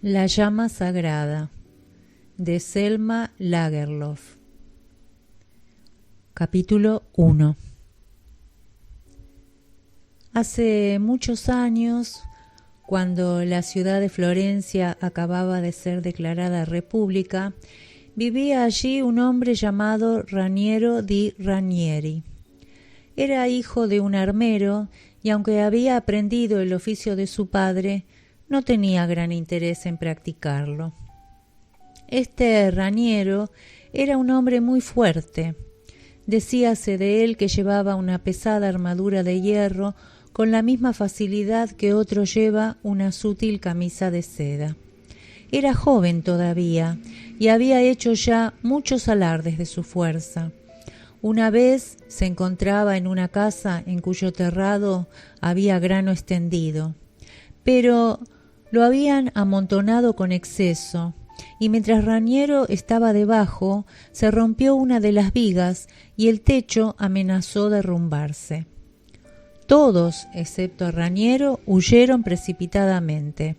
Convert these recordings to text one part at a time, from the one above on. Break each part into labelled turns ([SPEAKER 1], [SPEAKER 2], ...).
[SPEAKER 1] La llama sagrada de Selma Lagerlöf. Capítulo 1. Hace muchos años, cuando la ciudad de Florencia acababa de ser declarada república, vivía allí un hombre llamado Raniero di Ranieri. Era hijo de un armero y aunque había aprendido el oficio de su padre, no tenía gran interés en practicarlo. Este Raniero era un hombre muy fuerte. Decíase de él que llevaba una pesada armadura de hierro con la misma facilidad que otro lleva una sutil camisa de seda. Era joven todavía y había hecho ya muchos alardes de su fuerza. Una vez se encontraba en una casa en cuyo terrado había grano extendido, pero lo habían amontonado con exceso, y mientras Raniero estaba debajo, se rompió una de las vigas y el techo amenazó derrumbarse. Todos, excepto Raniero, huyeron precipitadamente.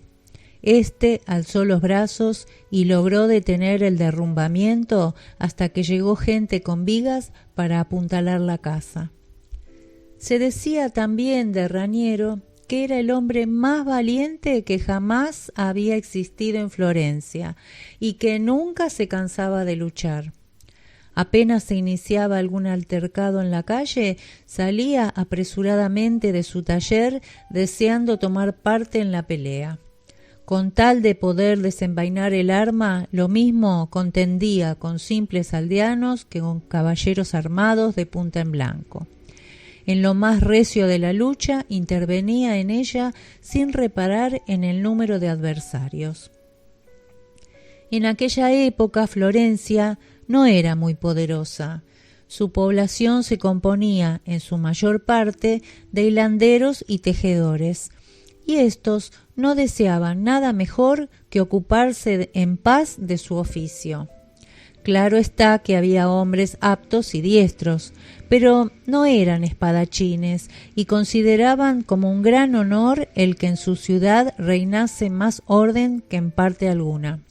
[SPEAKER 1] Este alzó los brazos y logró detener el derrumbamiento hasta que llegó gente con vigas para apuntalar la casa. Se decía también de Raniero que era el hombre más valiente que jamás había existido en Florencia y que nunca se cansaba de luchar. Apenas se iniciaba algún altercado en la calle, salía apresuradamente de su taller deseando tomar parte en la pelea. Con tal de poder desenvainar el arma, lo mismo contendía con simples aldeanos que con caballeros armados de punta en blanco. En lo más recio de la lucha, intervenía en ella sin reparar en el número de adversarios. En aquella época Florencia no era muy poderosa. Su población se componía, en su mayor parte, de hilanderos y tejedores, y éstos no deseaban nada mejor que ocuparse en paz de su oficio. Claro está que había hombres aptos y diestros, pero no eran espadachines y consideraban como un gran honor el que en su ciudad reinase más orden que en parte alguna.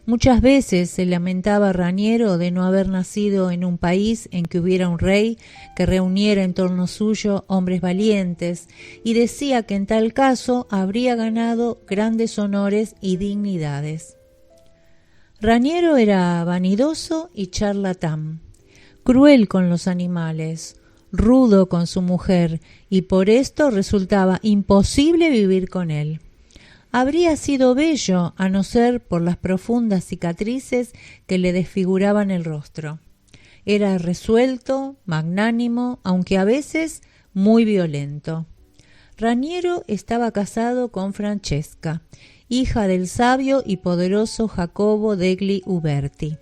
[SPEAKER 1] Muchas veces se lamentaba Raniero de no haber nacido en un país en que hubiera un rey que reuniera en torno suyo hombres valientes, y decía que en tal caso habría ganado grandes honores y dignidades. Raniero era vanidoso y charlatán, cruel con los animales, rudo con su mujer, y por esto resultaba imposible vivir con él. Habría sido bello a no ser por las profundas cicatrices que le desfiguraban el rostro. Era resuelto, magnánimo, aunque a veces muy violento. Raniero estaba casado con Francesca, hija del sabio y poderoso Jacobo degli Uberti.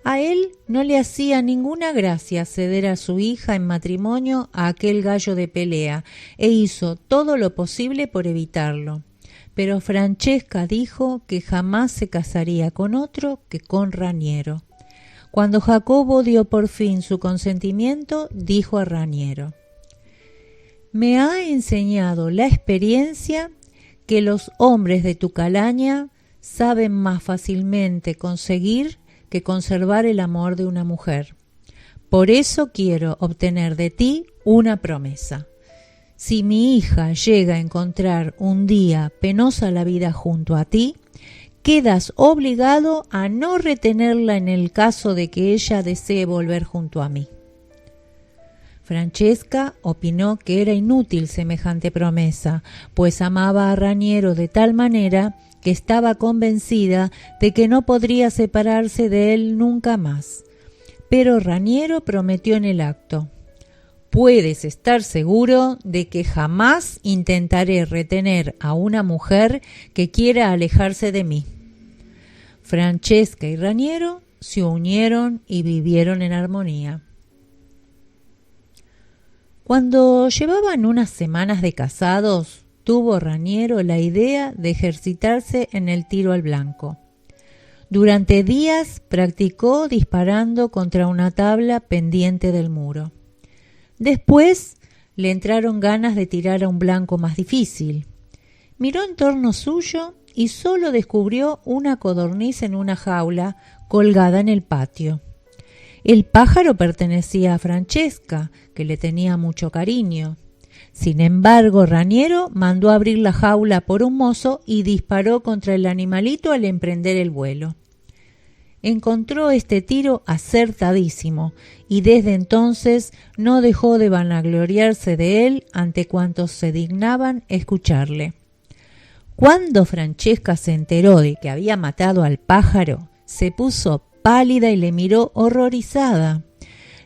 [SPEAKER 1] A él no le hacía ninguna gracia ceder a su hija en matrimonio a aquel gallo de pelea, e hizo todo lo posible por evitarlo. Pero Francesca dijo que jamás se casaría con otro que con Raniero. Cuando Jacobo dio por fin su consentimiento, dijo a Raniero: «Me ha enseñado la experiencia que los hombres de tu calaña saben más fácilmente conseguir que conservar el amor de una mujer. Por eso quiero obtener de ti una promesa. Si mi hija llega a encontrar un día penosa la vida junto a ti, quedas obligado a no retenerla en el caso de que ella desee volver junto a mí». Francesca opinó que era inútil semejante promesa, pues amaba a Raniero de tal manera que estaba convencida de que no podría separarse de él nunca más. Pero Raniero prometió en el acto: «Puedes estar seguro de que jamás intentaré retener a una mujer que quiera alejarse de mí». Francesca y Raniero se unieron y vivieron en armonía. Cuando llevaban unas semanas de casados, tuvo Raniero la idea de ejercitarse en el tiro al blanco. Durante días practicó disparando contra una tabla pendiente del muro. Después le entraron ganas de tirar a un blanco más difícil. Miró en torno suyo y solo descubrió una codorniz en una jaula colgada en el patio. El pájaro pertenecía a Francesca, que le tenía mucho cariño. Sin embargo, Raniero mandó abrir la jaula por un mozo y disparó contra el animalito al emprender el vuelo. Encontró este tiro acertadísimo y desde entonces no dejó de vanagloriarse de él ante cuantos se dignaban escucharle. Cuando Francesca se enteró de que había matado al pájaro, se puso pálida y le miró horrorizada.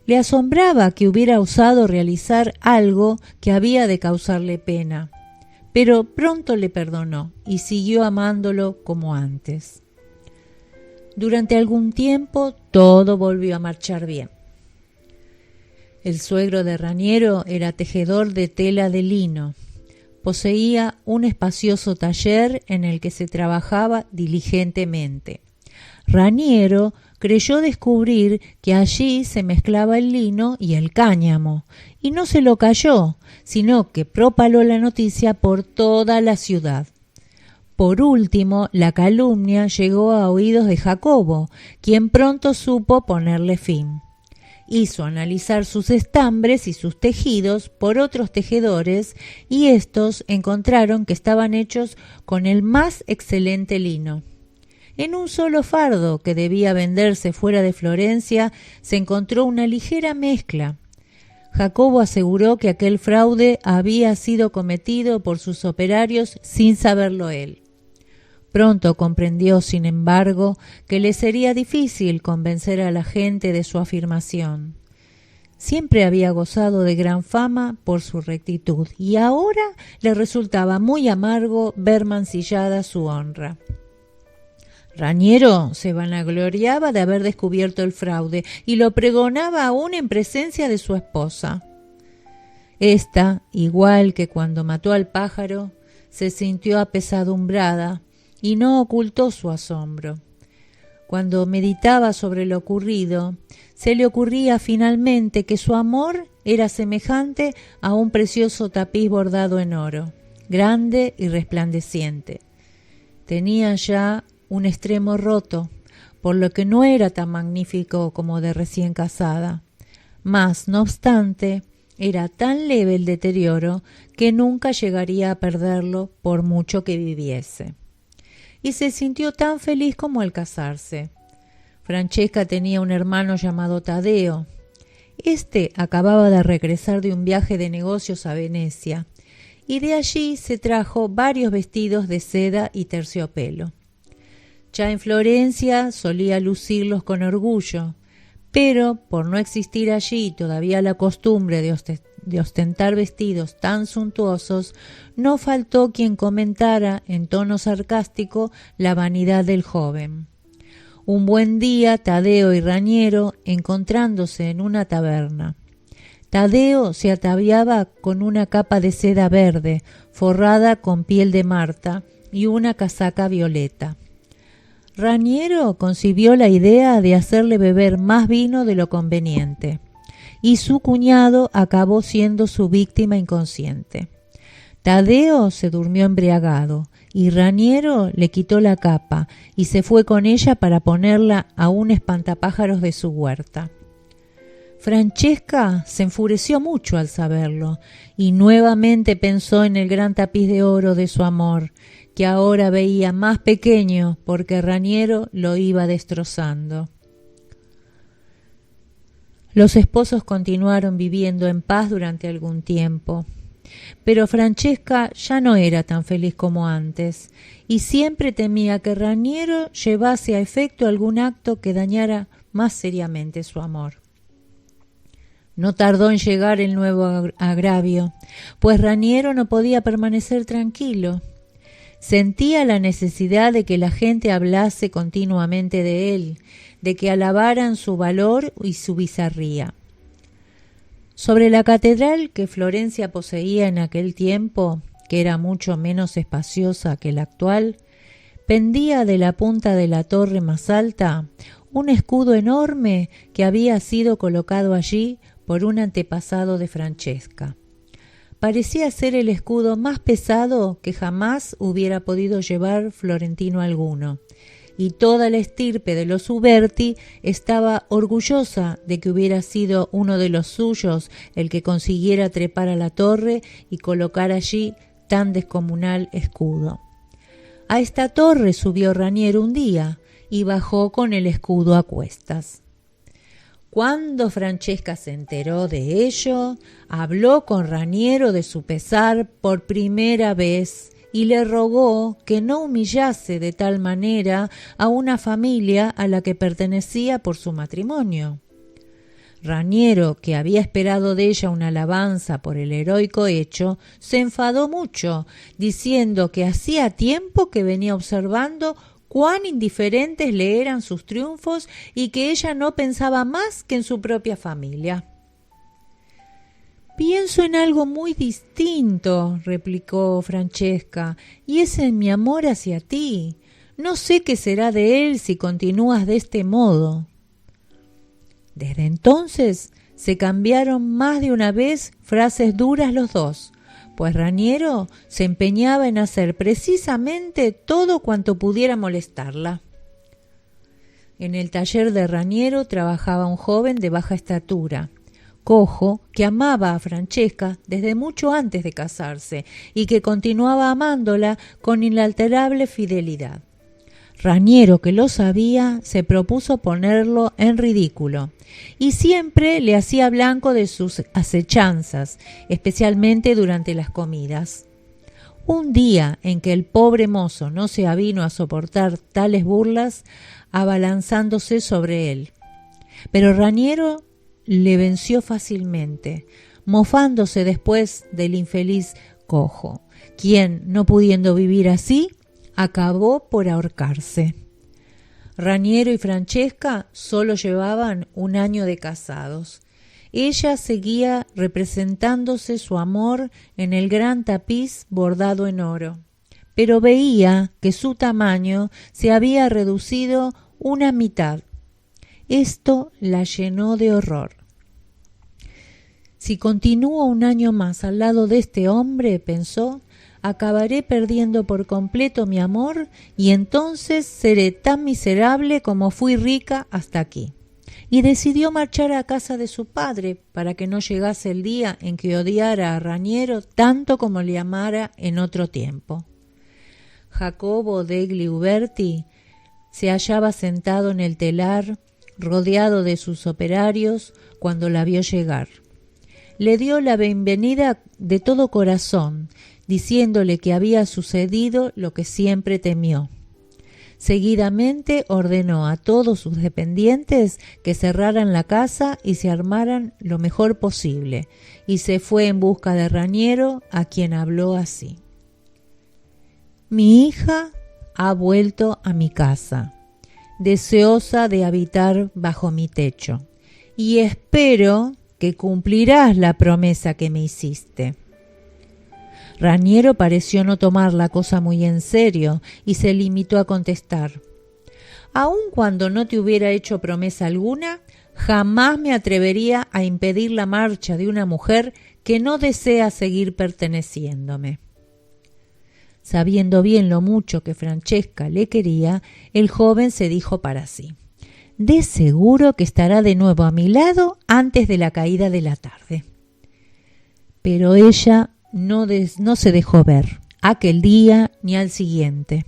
[SPEAKER 1] Le asombraba que hubiera osado realizar algo que había de causarle pena, pero pronto le perdonó y siguió amándolo como antes. Durante algún tiempo todo volvió a marchar bien. El suegro de Raniero era tejedor de tela de lino. Poseía un espacioso taller en el que se trabajaba diligentemente. Raniero creyó descubrir que allí se mezclaba el lino y el cáñamo, y no se lo calló, sino que propaló la noticia por toda la ciudad. Por último, la calumnia llegó a oídos de Jacobo, quien pronto supo ponerle fin. Hizo analizar sus estambres y sus tejidos por otros tejedores y éstos encontraron que estaban hechos con el más excelente lino. En un solo fardo que debía venderse fuera de Florencia se encontró una ligera mezcla. Jacobo aseguró que aquel fraude había sido cometido por sus operarios sin saberlo él. Pronto comprendió, sin embargo, que le sería difícil convencer a la gente de su afirmación. Siempre había gozado de gran fama por su rectitud y ahora le resultaba muy amargo ver mancillada su honra. Raniero se vanagloriaba de haber descubierto el fraude y lo pregonaba aún en presencia de su esposa. Esta, igual que cuando mató al pájaro, se sintió apesadumbrada y no ocultó su asombro. Cuando meditaba sobre lo ocurrido, se le ocurría finalmente que su amor era semejante a un precioso tapiz bordado en oro, grande y resplandeciente. Tenía ya un extremo roto, por lo que no era tan magnífico como de recién casada. Mas, no obstante, era tan leve el deterioro que nunca llegaría a perderlo por mucho que viviese. Y se sintió tan feliz como al casarse. Francesca tenía un hermano llamado Taddeo. Este acababa de regresar de un viaje de negocios a Venecia, y de allí se trajo varios vestidos de seda y terciopelo. Ya en Florencia solía lucirlos con orgullo, pero por no existir allí todavía la costumbre de ostentar vestidos tan suntuosos, no faltó quien comentara en tono sarcástico la vanidad del joven. Un buen día Taddeo y Raniero encontrándose en una taberna. Taddeo se ataviaba con una capa de seda verde forrada con piel de marta y una casaca violeta. Raniero concibió la idea de hacerle beber más vino de lo conveniente, y su cuñado acabó siendo su víctima inconsciente. Taddeo se durmió embriagado, y Raniero le quitó la capa y se fue con ella para ponerla a un espantapájaros de su huerta. Francesca se enfureció mucho al saberlo, y nuevamente pensó en el gran tapiz de oro de su amor, que ahora veía más pequeño porque Raniero lo iba destrozando. Los esposos continuaron viviendo en paz durante algún tiempo, pero Francesca ya no era tan feliz como antes y siempre temía que Raniero llevase a efecto algún acto que dañara más seriamente su amor. No tardó en llegar el nuevo agravio, pues Raniero no podía permanecer tranquilo. Sentía la necesidad de que la gente hablase continuamente de él, de que alabaran su valor y su bizarría. Sobre la catedral que Florencia poseía en aquel tiempo, que era mucho menos espaciosa que la actual, pendía de la punta de la torre más alta un escudo enorme que había sido colocado allí por un antepasado de Francesca. parecía ser el escudo más pesado que jamás hubiera podido llevar florentino alguno, y toda la estirpe de los Uberti estaba orgullosa de que hubiera sido uno de los suyos el que consiguiera trepar a la torre y colocar allí tan descomunal escudo. A esta torre subió Raniero un día y bajó con el escudo a cuestas. Cuando Francesca se enteró de ello, habló con Raniero de su pesar por primera vez y le rogó que no humillase de tal manera a una familia a la que pertenecía por su matrimonio. Raniero, que había esperado de ella una alabanza por el heroico hecho, se enfadó mucho, diciendo que hacía tiempo que venía observando cuán indiferentes le eran sus triunfos y que ella no pensaba más que en su propia familia. «Pienso en algo muy distinto», replicó Francesca, «y es en mi amor hacia ti. No sé qué será de él si continúas de este modo». Desde entonces se cambiaron más de una vez frases duras los dos, pues Raniero se empeñaba en hacer precisamente todo cuanto pudiera molestarla. En el taller de Raniero trabajaba un joven de baja estatura, cojo, que amaba a Francesca desde mucho antes de casarse y que continuaba amándola con inalterable fidelidad. Raniero, que lo sabía, se propuso ponerlo en ridículo y siempre le hacía blanco de sus acechanzas, especialmente durante las comidas. Un día en que el pobre mozo no se avino a soportar tales burlas, abalanzándose sobre él. Pero Raniero le venció fácilmente, mofándose después del infeliz cojo, quien, no pudiendo vivir así, acabó por ahorcarse. Raniero y Francesca solo llevaban un año de casados. Ella seguía representándose su amor en el gran tapiz bordado en oro, pero veía que su tamaño se había reducido una mitad. Esto la llenó de horror. Si continúo un año más al lado de este hombre, pensó, acabaré perdiendo por completo mi amor y entonces seré tan miserable como fui rica hasta aquí. Y decidió marchar a casa de su padre para que no llegase el día en que odiara a Raniero tanto como le amara en otro tiempo. Jacobo degli Uberti se hallaba sentado en el telar, rodeado de sus operarios, cuando la vio llegar. Le dio la bienvenida de todo corazón, diciéndole que había sucedido lo que siempre temió. Seguidamente ordenó a todos sus dependientes que cerraran la casa y se armaran lo mejor posible, y se fue en busca de Raniero, a quien habló así. «Mi hija ha vuelto a mi casa, deseosa de habitar bajo mi techo, y espero que cumplirás la promesa que me hiciste». Raniero pareció no tomar la cosa muy en serio y se limitó a contestar: «Aun cuando no te hubiera hecho promesa alguna, jamás me atrevería a impedir la marcha de una mujer que no desea seguir perteneciéndome». Sabiendo bien lo mucho que Francesca le quería, el joven se dijo para sí: «De seguro que estará de nuevo a mi lado antes de la caída de la tarde». Pero ella no se dejó ver, aquel día ni al siguiente.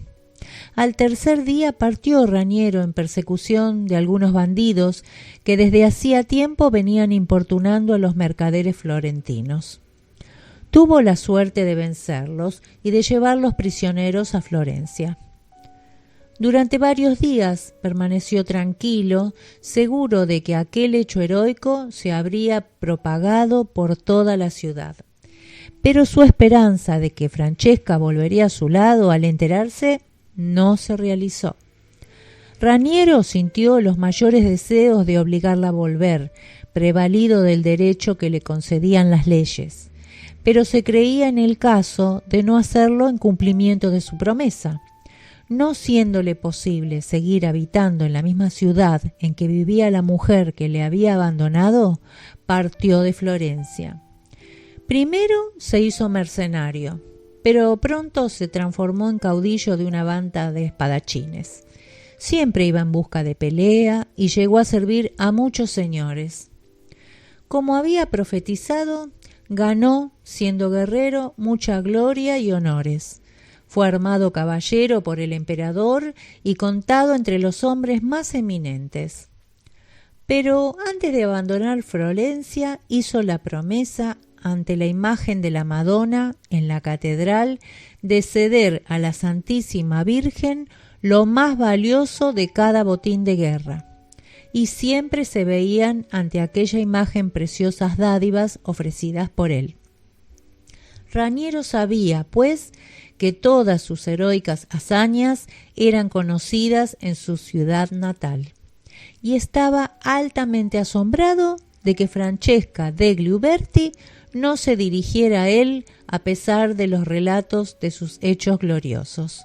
[SPEAKER 1] Al tercer día partió Raniero en persecución de algunos bandidos que desde hacía tiempo venían importunando a los mercaderes florentinos. Tuvo la suerte de vencerlos y de llevarlos prisioneros a Florencia. Durante varios días permaneció tranquilo, seguro de que aquel hecho heroico se habría propagado por toda la ciudad. Pero su esperanza de que Francesca volvería a su lado al enterarse no se realizó. Raniero sintió los mayores deseos de obligarla a volver, prevalido del derecho que le concedían las leyes, pero se creía en el caso de no hacerlo en cumplimiento de su promesa. No siéndole posible seguir habitando en la misma ciudad en que vivía la mujer que le había abandonado, partió de Florencia. Primero se hizo mercenario, pero pronto se transformó en caudillo de una banda de espadachines. Siempre iba en busca de pelea y llegó a servir a muchos señores. Como había profetizado, ganó, siendo guerrero, mucha gloria y honores. Fue armado caballero por el emperador y contado entre los hombres más eminentes. Pero antes de abandonar Florencia, hizo la promesa ante la imagen de la Madonna en la catedral de ceder a la Santísima Virgen lo más valioso de cada botín de guerra, y siempre se veían ante aquella imagen preciosas dádivas ofrecidas por él. Raniero sabía, pues, que todas sus heroicas hazañas eran conocidas en su ciudad natal, y estaba altamente asombrado de que Francesca degli Uberti no se dirigiera a él a pesar de los relatos de sus hechos gloriosos.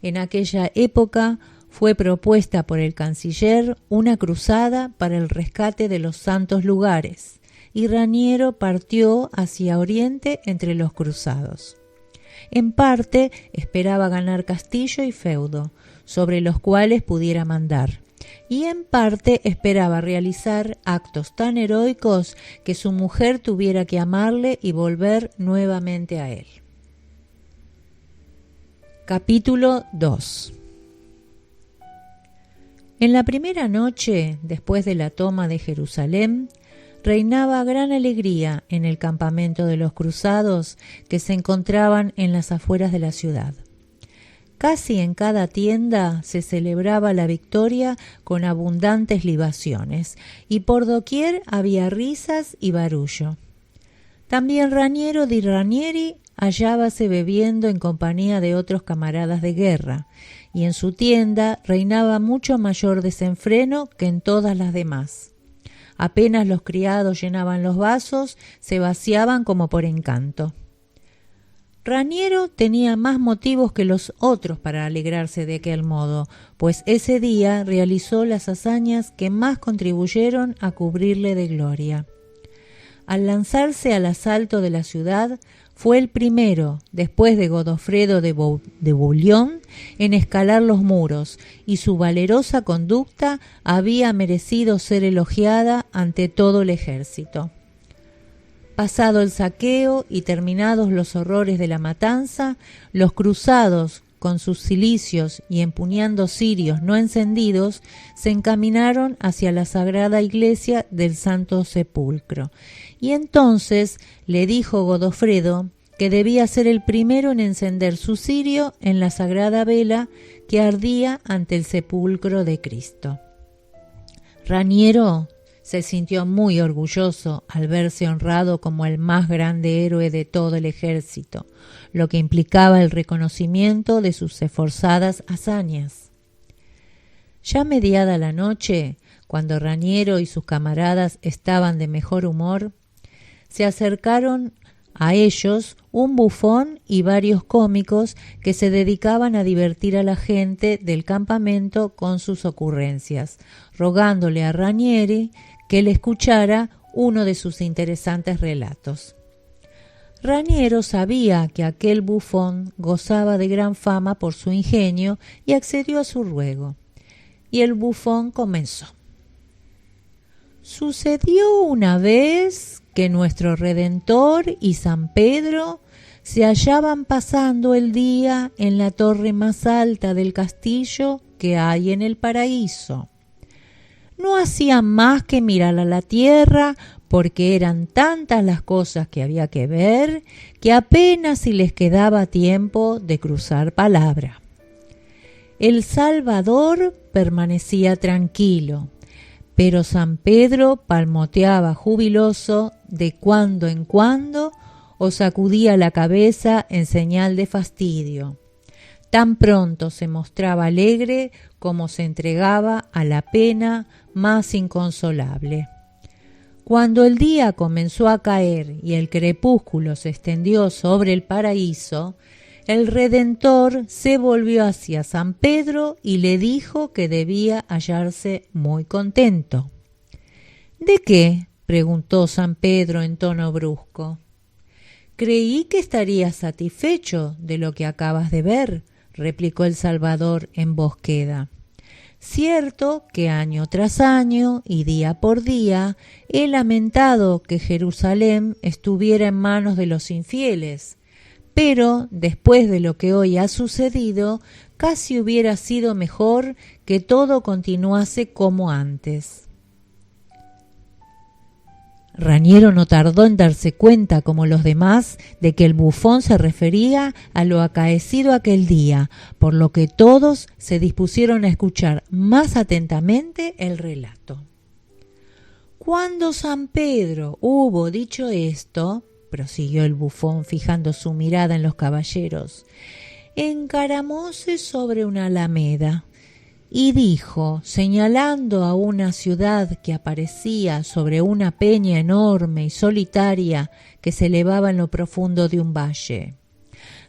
[SPEAKER 1] En aquella época fue propuesta por el canciller una cruzada para el rescate de los santos lugares, y Raniero partió hacia Oriente entre los cruzados. En parte esperaba ganar castillo y feudo, sobre los cuales pudiera mandar, y en parte esperaba realizar actos tan heroicos que su mujer tuviera que amarle y volver nuevamente a él. Capítulo 2. En la primera noche, después de la toma de Jerusalén, reinaba gran alegría en el campamento de los cruzados que se encontraban en las afueras de la ciudad. Casi en cada tienda se celebraba la victoria con abundantes libaciones, y por doquier había risas y barullo. También Raniero di Ranieri hallábase bebiendo en compañía de otros camaradas de guerra, y en su tienda reinaba mucho mayor desenfreno que en todas las demás. Apenas los criados llenaban los vasos, se vaciaban como por encanto. Raniero tenía más motivos que los otros para alegrarse de aquel modo, pues ese día realizó las hazañas que más contribuyeron a cubrirle de gloria. Al lanzarse al asalto de la ciudad, fue el primero, después de Godofredo de Bouillon, en escalar los muros, y su valerosa conducta había merecido ser elogiada ante todo el ejército. Pasado el saqueo y terminados los horrores de la matanza, los cruzados, con sus cilicios y empuñando cirios no encendidos, se encaminaron hacia la sagrada iglesia del Santo Sepulcro. Y entonces le dijo Godofredo que debía ser el primero en encender su cirio en la sagrada vela que ardía ante el sepulcro de Cristo. Raniero se sintió muy orgulloso al verse honrado como el más grande héroe de todo el ejército, lo que implicaba el reconocimiento de sus esforzadas hazañas. Ya mediada la noche, cuando Raniero y sus camaradas estaban de mejor humor, se acercaron a ellos un bufón y varios cómicos que se dedicaban a divertir a la gente del campamento con sus ocurrencias, rogándole a Ranieri que le escuchara uno de sus interesantes relatos. Raniero sabía que aquel bufón gozaba de gran fama por su ingenio y accedió a su ruego. Y el bufón comenzó. Sucedió una vez que nuestro Redentor y San Pedro se hallaban pasando el día en la torre más alta del castillo que hay en el paraíso. No hacían más que mirar a la tierra, porque eran tantas las cosas que había que ver, que apenas si les quedaba tiempo de cruzar palabra. El Salvador permanecía tranquilo, pero San Pedro palmoteaba jubiloso de cuando en cuando o sacudía la cabeza en señal de fastidio. Tan pronto se mostraba alegre como se entregaba a la pena más inconsolable. Cuando el día comenzó a caer y el crepúsculo se extendió sobre el paraíso, el Redentor se volvió hacia San Pedro y le dijo que debía hallarse muy contento. ¿De qué?, preguntó San Pedro en tono brusco. Creí que estarías satisfecho de lo que acabas de ver, replicó el Salvador en voz queda. Cierto que año tras año y día por día he lamentado que Jerusalén estuviera en manos de los infieles, pero después de lo que hoy ha sucedido, casi hubiera sido mejor que todo continuase como antes. Raniero no tardó en darse cuenta, como los demás, de que el bufón se refería a lo acaecido aquel día, por lo que todos se dispusieron a escuchar más atentamente el relato. Cuando San Pedro hubo dicho esto, prosiguió el bufón fijando su mirada en los caballeros, encaramóse sobre una alameda y dijo, señalando a una ciudad que aparecía sobre una peña enorme y solitaria que se elevaba en lo profundo de un valle: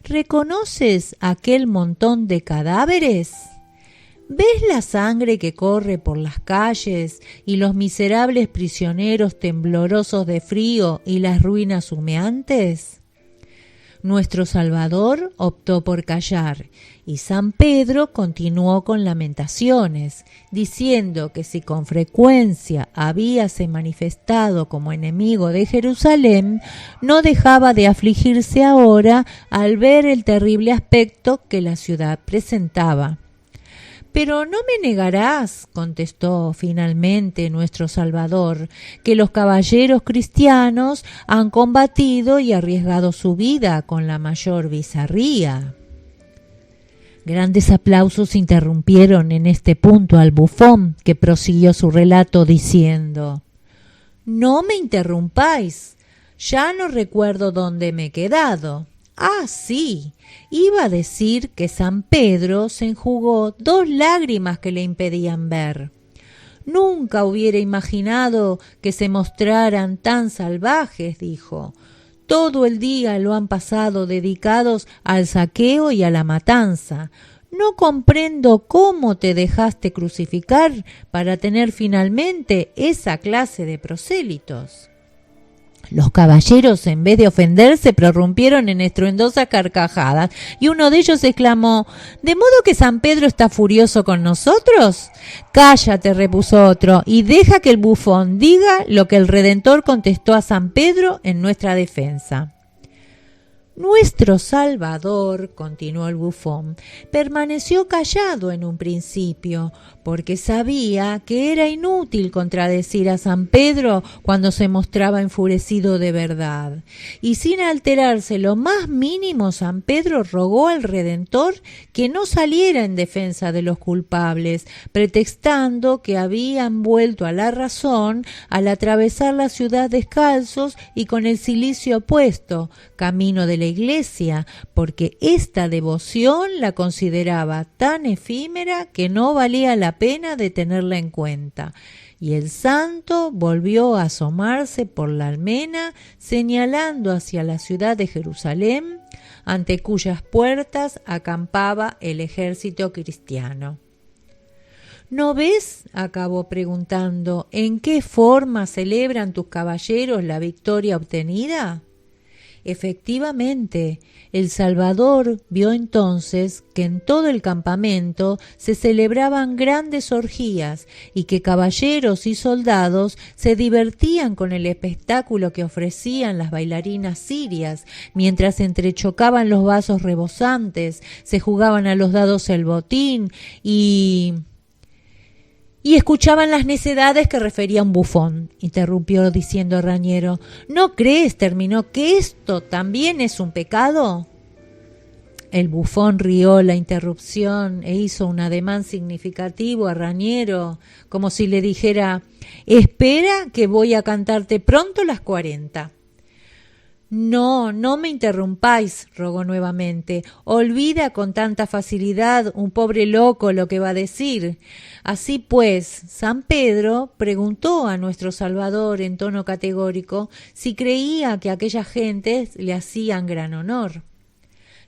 [SPEAKER 1] ¿reconoces aquel montón de cadáveres? ¿Ves la sangre que corre por las calles y los miserables prisioneros temblorosos de frío y las ruinas humeantes? Nuestro Salvador optó por callar y San Pedro continuó con lamentaciones, diciendo que si con frecuencia habíase manifestado como enemigo de Jerusalén, no dejaba de afligirse ahora al ver el terrible aspecto que la ciudad presentaba. Pero no me negarás, contestó finalmente nuestro Salvador, que los caballeros cristianos han combatido y arriesgado su vida con la mayor bizarría. Grandes aplausos interrumpieron en este punto al bufón, que prosiguió su relato diciendo: «No me interrumpáis, ya no recuerdo dónde me he quedado. Ah, sí, iba a decir que San Pedro se enjugó 2 lágrimas que le impedían ver. Nunca hubiera imaginado que se mostraran tan salvajes», dijo. «Todo el día lo han pasado dedicados al saqueo y a la matanza. No comprendo cómo te dejaste crucificar para tener finalmente esa clase de prosélitos». Los caballeros, en vez de ofenderse, prorrumpieron en estruendosas carcajadas, y uno de ellos exclamó: «¿De modo que San Pedro está furioso con nosotros?». «Cállate», repuso otro, «y deja que el bufón diga lo que el Redentor contestó a San Pedro en nuestra defensa». Nuestro Salvador, continuó el bufón, permaneció callado en un principio, porque sabía que era inútil contradecir a San Pedro cuando se mostraba enfurecido de verdad. Y sin alterarse lo más mínimo, San Pedro rogó al Redentor que no saliera en defensa de los culpables, pretextando que habían vuelto a la razón al atravesar la ciudad descalzos y con el cilicio puesto, camino de la iglesia, porque esta devoción la consideraba tan efímera que no valía la pena de tenerla en cuenta. Y el santo volvió a asomarse por la almena, señalando hacia la ciudad de Jerusalén, ante cuyas puertas acampaba el ejército cristiano. «¿No ves?», acabó preguntando, «¿en qué forma celebran tus caballeros la victoria obtenida?». Efectivamente, el Salvador vio entonces que en todo el campamento se celebraban grandes orgías y que caballeros y soldados se divertían con el espectáculo que ofrecían las bailarinas sirias, mientras entrechocaban los vasos rebosantes, se jugaban a los dados el botín y escuchaban las necedades que refería un bufón», interrumpió diciendo Raniero. «¿No crees», terminó, «que esto también es un pecado?». El bufón rió la interrupción e hizo un ademán significativo a Raniero, como si le dijera: «Espera que voy a cantarte pronto las 40». «No, no me interrumpáis», rogó nuevamente. «Olvida con tanta facilidad un pobre loco lo que va a decir». Así pues, San Pedro preguntó a nuestro Salvador en tono categórico si creía que aquellas gentes le hacían gran honor.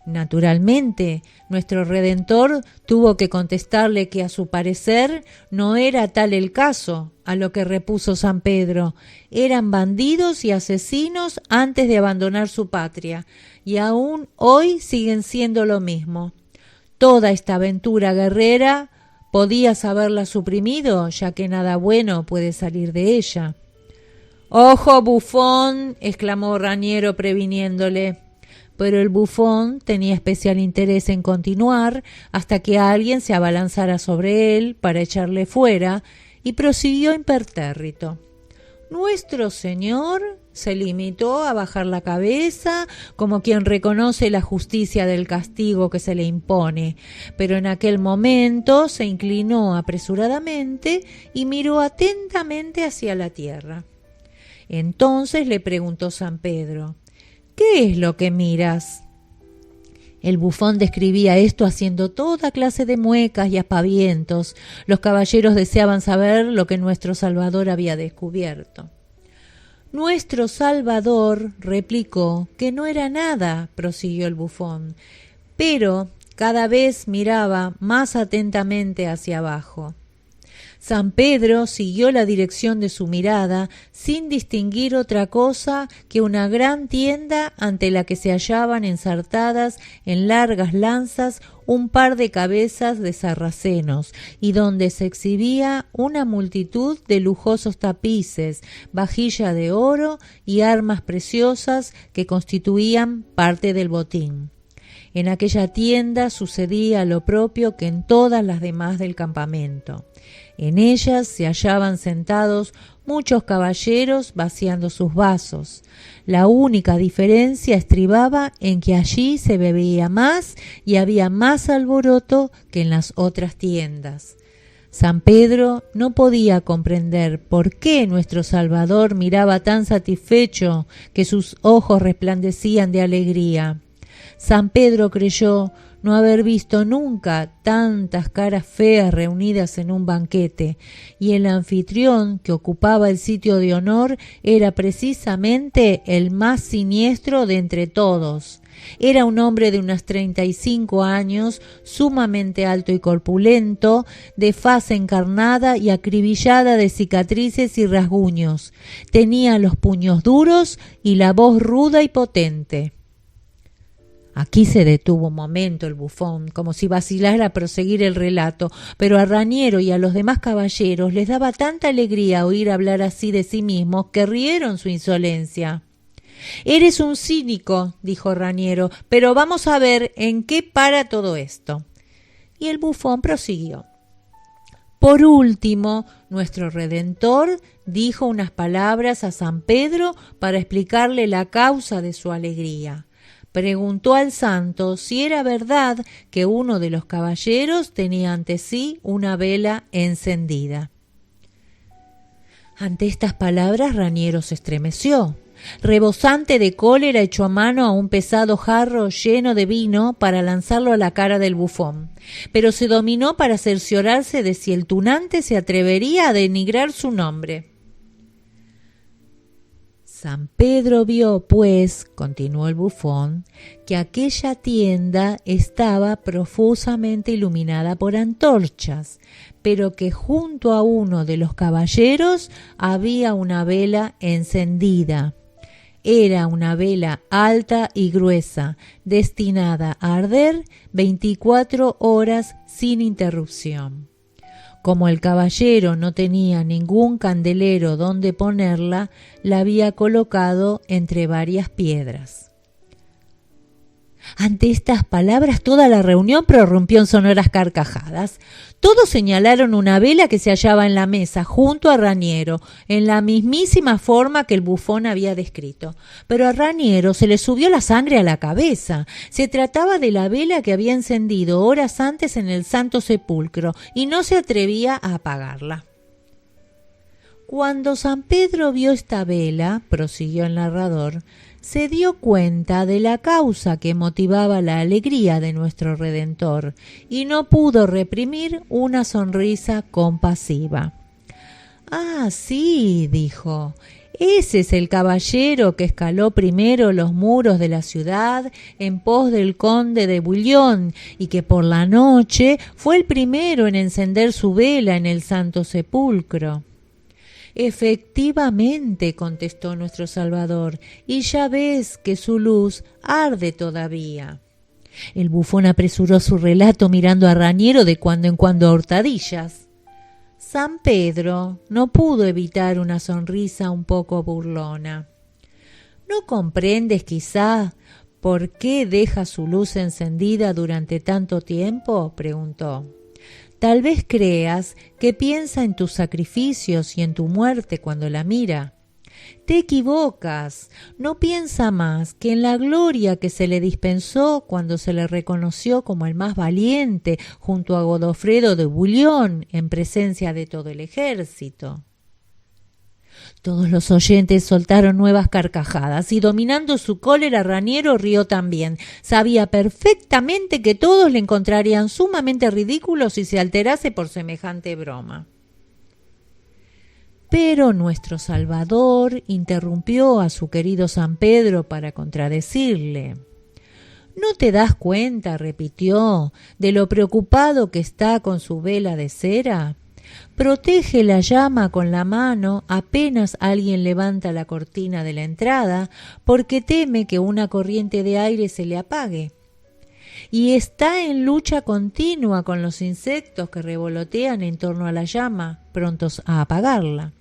[SPEAKER 1] Naturalmente, nuestro Redentor tuvo que contestarle que a su parecer no era tal el caso, a lo que repuso San Pedro. Eran bandidos y asesinos antes de abandonar su patria, y aún hoy siguen siendo lo mismo. Toda esta aventura guerrera podías haberla suprimido, ya que nada bueno puede salir de ella. «¡Ojo, bufón!», exclamó Raniero previniéndole. Pero el bufón tenía especial interés en continuar hasta que alguien se abalanzara sobre él para echarle fuera y prosiguió impertérrito. Nuestro Señor se limitó a bajar la cabeza como quien reconoce la justicia del castigo que se le impone, pero en aquel momento se inclinó apresuradamente y miró atentamente hacia la tierra. Entonces le preguntó San Pedro: «¿Qué es lo que miras?». El bufón describía esto haciendo toda clase de muecas y aspavientos. Los caballeros deseaban saber lo que nuestro Salvador había descubierto. «Nuestro Salvador replicó que no era nada», prosiguió el bufón, pero cada vez miraba más atentamente hacia abajo. San Pedro siguió la dirección de su mirada sin distinguir otra cosa que una gran tienda ante la que se hallaban ensartadas en largas lanzas un par de cabezas de sarracenos y donde se exhibía una multitud de lujosos tapices, vajilla de oro y armas preciosas que constituían parte del botín. En aquella tienda sucedía lo propio que en todas las demás del campamento. En ellas se hallaban sentados muchos caballeros vaciando sus vasos. La única diferencia estribaba en que allí se bebía más y había más alboroto que en las otras tiendas. San Pedro no podía comprender por qué nuestro Salvador miraba tan satisfecho que sus ojos resplandecían de alegría. San Pedro creyó no haber visto nunca tantas caras feas reunidas en un banquete, y el anfitrión que ocupaba el sitio de honor era precisamente el más siniestro de entre todos. Era un hombre de unos 35 años, sumamente alto y corpulento, de faz encarnada y acribillada de cicatrices y rasguños. Tenía los puños duros y la voz ruda y potente. Aquí se detuvo un momento el bufón, como si vacilara a proseguir el relato, pero a Raniero y a los demás caballeros les daba tanta alegría oír hablar así de sí mismos que rieron su insolencia. «Eres un cínico», dijo Raniero, «pero vamos a ver en qué para todo esto». Y el bufón prosiguió. «Por último, nuestro Redentor dijo unas palabras a San Pedro para explicarle la causa de su alegría. Preguntó al santo si era verdad que uno de los caballeros tenía ante sí una vela encendida. Ante estas palabras Raniero se estremeció. Rebosante de cólera echó mano a un pesado jarro lleno de vino para lanzarlo a la cara del bufón, pero se dominó para cerciorarse de si el tunante se atrevería a denigrar su nombre. San Pedro vio, pues, continuó el bufón, que aquella tienda estaba profusamente iluminada por antorchas, pero que junto a uno de los caballeros había una vela encendida. Era una vela alta y gruesa, destinada a arder 24 horas sin interrupción. Como el caballero no tenía ningún candelero donde ponerla, la había colocado entre varias piedras. Ante estas palabras toda la reunión prorrumpió en sonoras carcajadas. Todos señalaron una vela que se hallaba en la mesa junto a Raniero, en la mismísima forma que el bufón había descrito. Pero a Raniero se le subió la sangre a la cabeza. Se trataba de la vela que había encendido horas antes en el Santo Sepulcro y no se atrevía a apagarla. Cuando San Pedro vio esta vela, prosiguió el narrador, se dio cuenta de la causa que motivaba la alegría de nuestro Redentor y no pudo reprimir una sonrisa compasiva. «Ah, sí», dijo, Ese es el caballero que escaló primero los muros de la ciudad en pos del conde de Bouillon y que por la noche fue el primero en encender su vela en el Santo Sepulcro. Efectivamente, contestó nuestro Salvador, y ya ves que su luz arde todavía. El bufón apresuró su relato mirando a Raniero de cuando en cuando a hurtadillas. San Pedro no pudo evitar una sonrisa un poco burlona. ¿No comprendes quizá por qué deja su luz encendida durante tanto tiempo?, preguntó. Tal vez creas que piensa en tus sacrificios y en tu muerte cuando la mira. Te equivocas, no piensa más que en la gloria que se le dispensó cuando se le reconoció como el más valiente junto a Godofredo de Bouillon en presencia de todo el ejército. Todos los oyentes soltaron nuevas carcajadas y dominando su cólera Raniero rió también. Sabía perfectamente que todos le encontrarían sumamente ridículo si se alterase por semejante broma. Pero nuestro Salvador interrumpió a su querido San Pedro para contradecirle. ¿No te das cuenta, repitió, de lo preocupado que está con su vela de cera? Protege la llama con la mano apenas alguien levanta la cortina de la entrada, porque teme que una corriente de aire se le apague. Y está en lucha continua con los insectos que revolotean en torno a la llama, prontos a apagarla.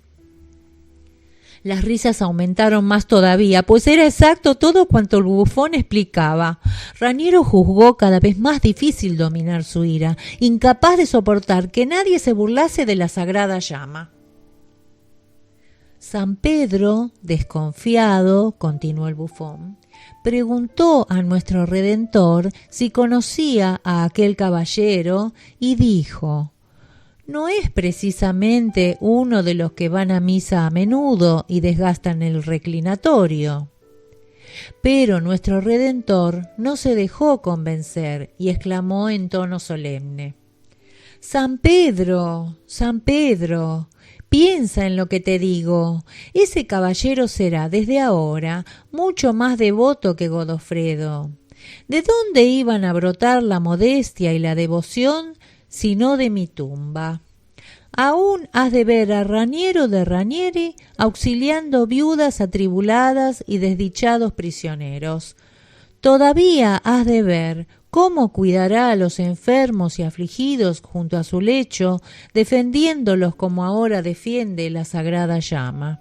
[SPEAKER 1] Las risas aumentaron más todavía, pues era exacto todo cuanto el bufón explicaba. Raniero juzgó cada vez más difícil dominar su ira, incapaz de soportar que nadie se burlase de la sagrada llama. San Pedro, desconfiado, continuó el bufón, preguntó a nuestro Redentor si conocía a aquel caballero y dijo: no es precisamente uno de los que van a misa a menudo y desgastan el reclinatorio. Pero nuestro Redentor no se dejó convencer y exclamó en tono solemne: San Pedro, piensa en lo que te digo. Ese caballero será desde ahora mucho más devoto que Godofredo. ¿De dónde iban a brotar la modestia y la devoción sino de mi tumba? Aún has de ver a Raniero de Ranieri auxiliando viudas atribuladas y desdichados prisioneros. Todavía has de ver cómo cuidará a los enfermos y afligidos junto a su lecho, defendiéndolos como ahora defiende la sagrada llama.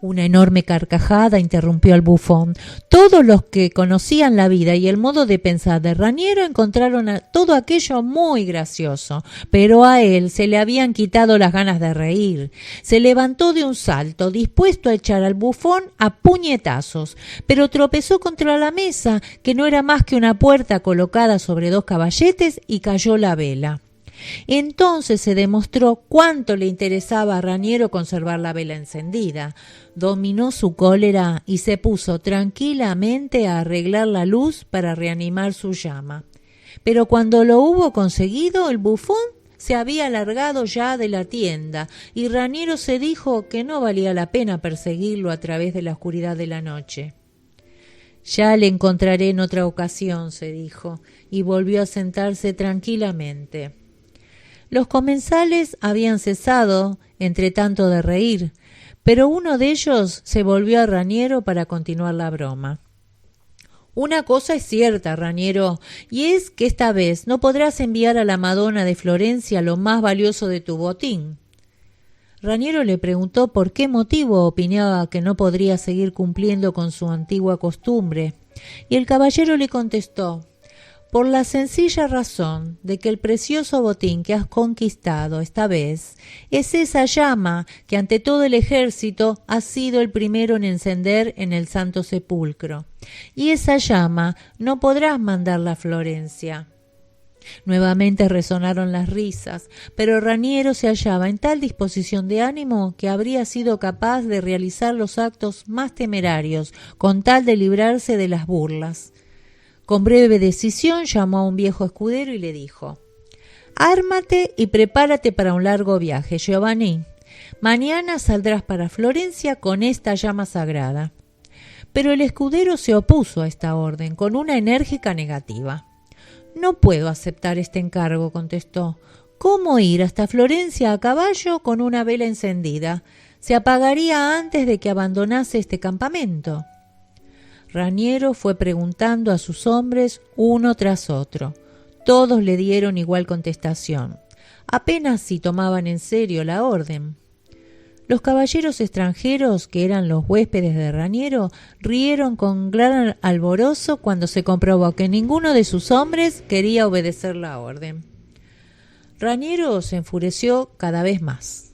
[SPEAKER 1] Una enorme carcajada interrumpió al bufón. Todos los que conocían la vida y el modo de pensar de Raniero encontraron todo aquello muy gracioso, pero a él se le habían quitado las ganas de reír. Se levantó de un salto, dispuesto a echar al bufón a puñetazos, pero tropezó contra la mesa, que no era más que una puerta colocada sobre dos caballetes, y cayó la vela. Entonces se demostró cuánto le interesaba a Raniero conservar la vela encendida. Dominó su cólera y se puso tranquilamente a arreglar la luz para reanimar su llama. Pero cuando lo hubo conseguido, el bufón se había largado ya de la tienda y Raniero se dijo que no valía la pena perseguirlo a través de la oscuridad de la noche. Ya le encontraré en otra ocasión, se dijo, y volvió a sentarse tranquilamente. Los comensales habían cesado, entre tanto, de reír, pero uno de ellos se volvió a Raniero para continuar la broma. Una cosa es cierta, Raniero, y es que esta vez no podrás enviar a la Madonna de Florencia lo más valioso de tu botín. Raniero le preguntó por qué motivo opinaba que no podría seguir cumpliendo con su antigua costumbre, y el caballero le contestó: por la sencilla razón de que el precioso botín que has conquistado esta vez es esa llama que ante todo el ejército has sido el primero en encender en el Santo Sepulcro, y esa llama no podrás mandarla a Florencia. Nuevamente resonaron las risas, pero Raniero se hallaba en tal disposición de ánimo que habría sido capaz de realizar los actos más temerarios con tal de librarse de las burlas. Con breve decisión llamó a un viejo escudero y le dijo: ármate y prepárate para un largo viaje, Giovanni. Mañana saldrás para Florencia con esta llama sagrada. Pero el escudero se opuso a esta orden con una enérgica negativa. No puedo aceptar este encargo, contestó. ¿Cómo ir hasta Florencia a caballo con una vela encendida? Se apagaría antes de que abandonase este campamento. Raniero fue preguntando a sus hombres uno tras otro. Todos le dieron igual contestación, apenas si tomaban en serio la orden. Los caballeros extranjeros, que eran los huéspedes de Raniero, rieron con gran alborozo cuando se comprobó que ninguno de sus hombres quería obedecer la orden. Raniero se enfureció cada vez más.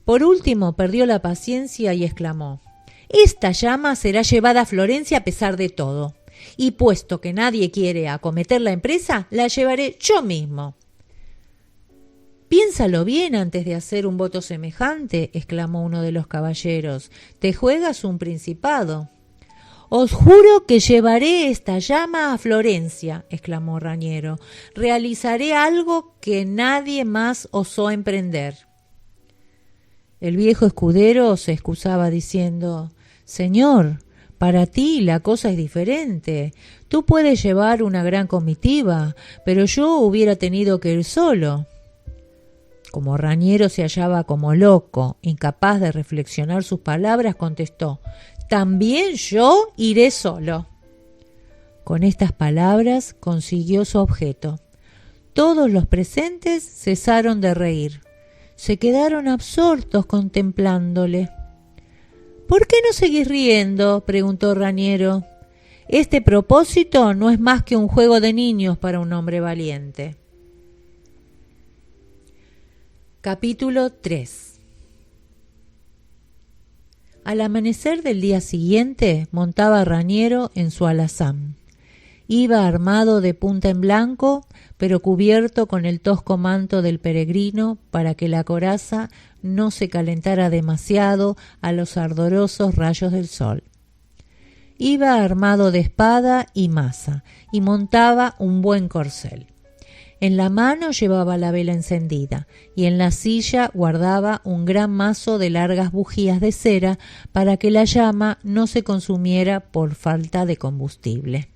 [SPEAKER 1] Por último perdió la paciencia y exclamó: «Esta llama será llevada a Florencia a pesar de todo, y puesto que nadie quiere acometer la empresa, la llevaré yo mismo». «Piénsalo bien antes de hacer un voto semejante», exclamó uno de los caballeros. «Te juegas un principado». «Os juro que llevaré esta llama a Florencia», exclamó Raniero. «Realizaré algo que nadie más osó emprender». El viejo escudero se excusaba diciendo: «Señor, para ti la cosa es diferente. Tú puedes llevar una gran comitiva, pero yo hubiera tenido que ir solo». Como Raniero se hallaba como loco, incapaz de reflexionar sus palabras, contestó: «También yo iré solo». Con estas palabras consiguió su objeto. Todos los presentes cesaron de reír. Se quedaron absortos contemplándole. «¿Por qué no seguís riendo?», preguntó Raniero. «Este propósito no es más que un juego de niños para un hombre valiente». Capítulo 3. Al amanecer del día siguiente montaba Raniero en su alazán. Iba armado de punta en blanco, pero cubierto con el tosco manto del peregrino para que la coraza no se calentara demasiado a los ardorosos rayos del sol. Iba armado de espada y maza y montaba un buen corcel. En la mano llevaba la vela encendida y en la silla guardaba un gran mazo de largas bujías de cera para que la llama no se consumiera por falta de combustible.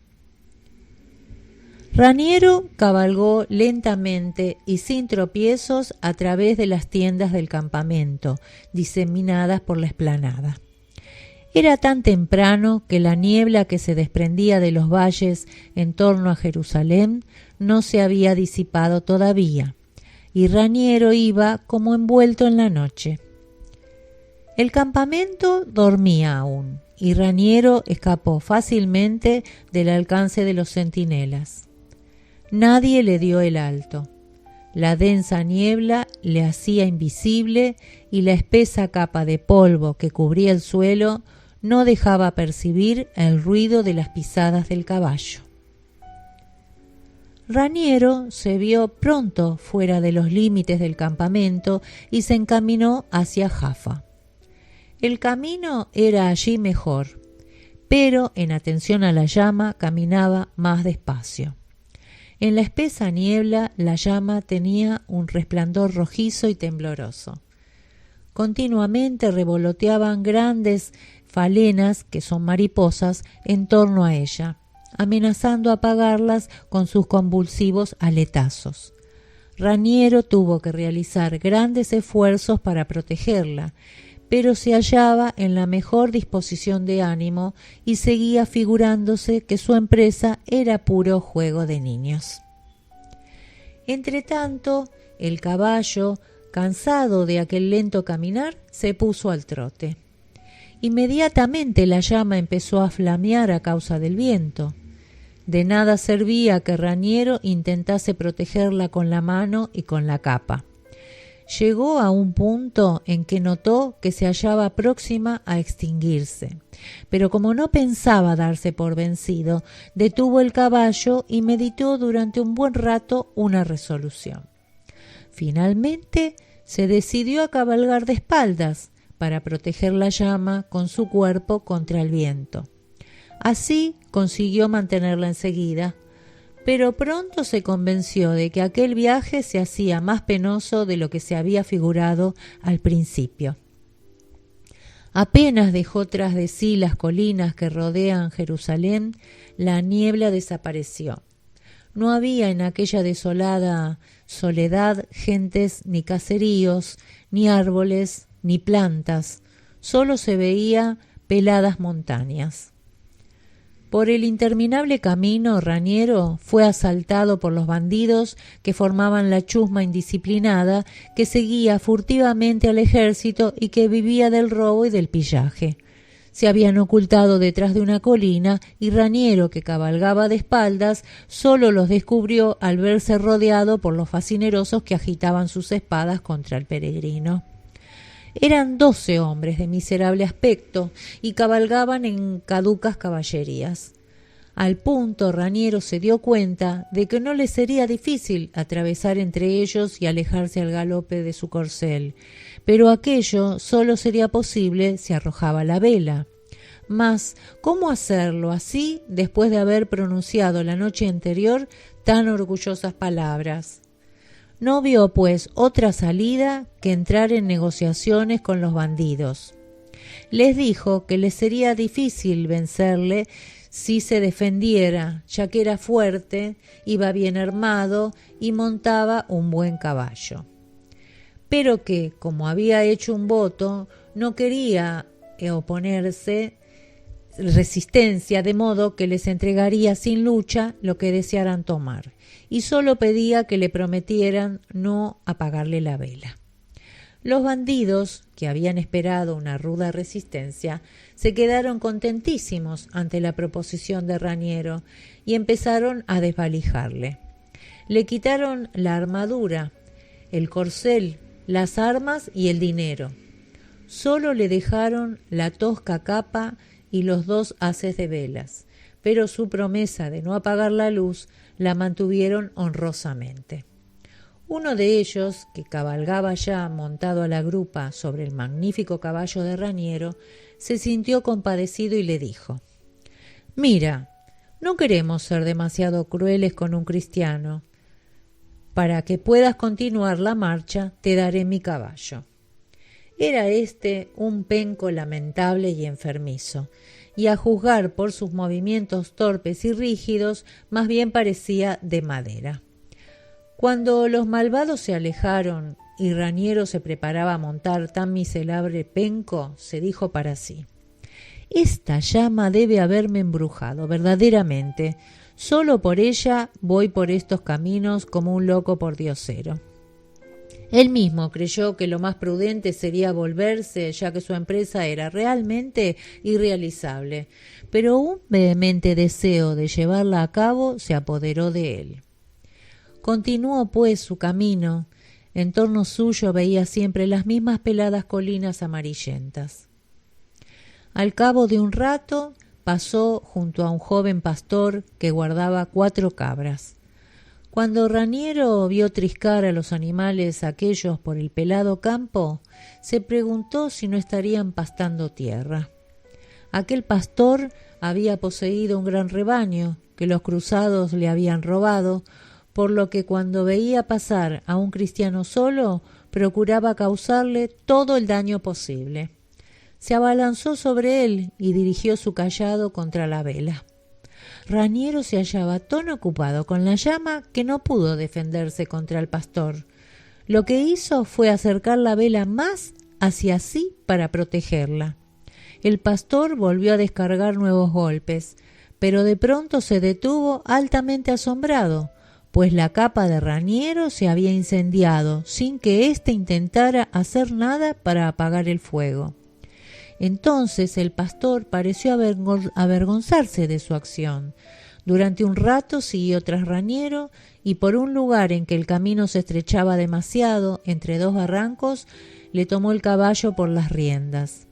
[SPEAKER 1] Raniero cabalgó lentamente y sin tropiezos a través de las tiendas del campamento, diseminadas por la explanada. Era tan temprano que la niebla que se desprendía de los valles en torno a Jerusalén no se había disipado todavía, y Raniero iba como envuelto en la noche. El campamento dormía aún, y Raniero escapó fácilmente del alcance de los centinelas. Nadie le dio el alto. La densa niebla le hacía invisible y la espesa capa de polvo que cubría el suelo no dejaba percibir el ruido de las pisadas del caballo. Raniero se vio pronto fuera de los límites del campamento y se encaminó hacia Jaffa. El camino era allí mejor, pero en atención a la llama caminaba más despacio. En la espesa niebla la llama tenía un resplandor rojizo y tembloroso. Continuamente revoloteaban grandes falenas, que son mariposas, en torno a ella, amenazando apagarlas con sus convulsivos aletazos. Raniero tuvo que realizar grandes esfuerzos para protegerla, pero se hallaba en la mejor disposición de ánimo y seguía figurándose que su empresa era puro juego de niños. Entretanto, el caballo, cansado de aquel lento caminar, se puso al trote. Inmediatamente la llama empezó a flamear a causa del viento. De nada servía que Raniero intentase protegerla con la mano y con la capa. Llegó a un punto en que notó que se hallaba próxima a extinguirse, pero como no pensaba darse por vencido, detuvo el caballo y meditó durante un buen rato una resolución. Finalmente se decidió a cabalgar de espaldas para proteger la llama con su cuerpo contra el viento. Así consiguió mantenerla enseguida, pero pronto se convenció de que aquel viaje se hacía más penoso de lo que se había figurado al principio. Apenas dejó tras de sí las colinas que rodean Jerusalén, la niebla desapareció. No había en aquella desolada soledad gentes ni caseríos, ni árboles, ni plantas, solo se veía peladas montañas. Por el interminable camino, Raniero fue asaltado por los bandidos que formaban la chusma indisciplinada que seguía furtivamente al ejército y que vivía del robo y del pillaje. Se habían ocultado detrás de una colina y Raniero, que cabalgaba de espaldas, solo los descubrió al verse rodeado por los facinerosos que agitaban sus espadas contra el peregrino. Eran 12 hombres de miserable aspecto y cabalgaban en caducas caballerías. Al punto Raniero se dio cuenta de que no le sería difícil atravesar entre ellos y alejarse al galope de su corcel, pero aquello solo sería posible si arrojaba la vela. Mas, ¿cómo hacerlo así después de haber pronunciado la noche anterior tan orgullosas palabras? No vio, pues, otra salida que entrar en negociaciones con los bandidos. Les dijo que les sería difícil vencerle si se defendiera, ya que era fuerte, iba bien armado y montaba un buen caballo. Pero que, como había hecho un voto, no quería oponerse resistencia, de modo que les entregaría sin lucha lo que desearan tomar, y solo pedía que le prometieran no apagarle la vela. Los bandidos, que habían esperado una ruda resistencia, se quedaron contentísimos ante la proposición de Raniero y empezaron a desvalijarle. Le quitaron la armadura, el corcel, las armas y el dinero. Solo le dejaron la tosca capa y los 2 haces de velas, pero su promesa de no apagar la luz la mantuvieron honrosamente. Uno de ellos, que cabalgaba ya montado a la grupa sobre el magnífico caballo de Raniero, se sintió compadecido y le dijo: «Mira, no queremos ser demasiado crueles con un cristiano. Para que puedas continuar la marcha, te daré mi caballo». Era este un penco lamentable y enfermizo, y a juzgar por sus movimientos torpes y rígidos, más bien parecía de madera. Cuando los malvados se alejaron y Raniero se preparaba a montar tan miserable penco, se dijo para sí: «Esta llama debe haberme embrujado, verdaderamente. Solo por ella voy por estos caminos como un loco por diosero». Él mismo creyó que lo más prudente sería volverse, ya que su empresa era realmente irrealizable, pero un vehemente deseo de llevarla a cabo se apoderó de él. Continuó, pues, su camino. En torno suyo veía siempre las mismas peladas colinas amarillentas. Al cabo de un rato pasó junto a un joven pastor que guardaba 4 cabras. Cuando Raniero vio triscar a los animales aquellos por el pelado campo, se preguntó si no estarían pastando tierra. Aquel pastor había poseído un gran rebaño que los cruzados le habían robado, por lo que cuando veía pasar a un cristiano solo, procuraba causarle todo el daño posible. Se abalanzó sobre él y dirigió su cayado contra la vela. Raniero se hallaba tan ocupado con la llama que no pudo defenderse contra el pastor. Lo que hizo fue acercar la vela más hacia sí para protegerla. El pastor volvió a descargar nuevos golpes, pero de pronto se detuvo altamente asombrado, pues la capa de Raniero se había incendiado sin que éste intentara hacer nada para apagar el fuego. Entonces el pastor pareció avergonzarse de su acción. Durante un rato siguió tras Raniero y por un lugar en que el camino se estrechaba demasiado entre 2 barrancos, le tomó el caballo por las riendas.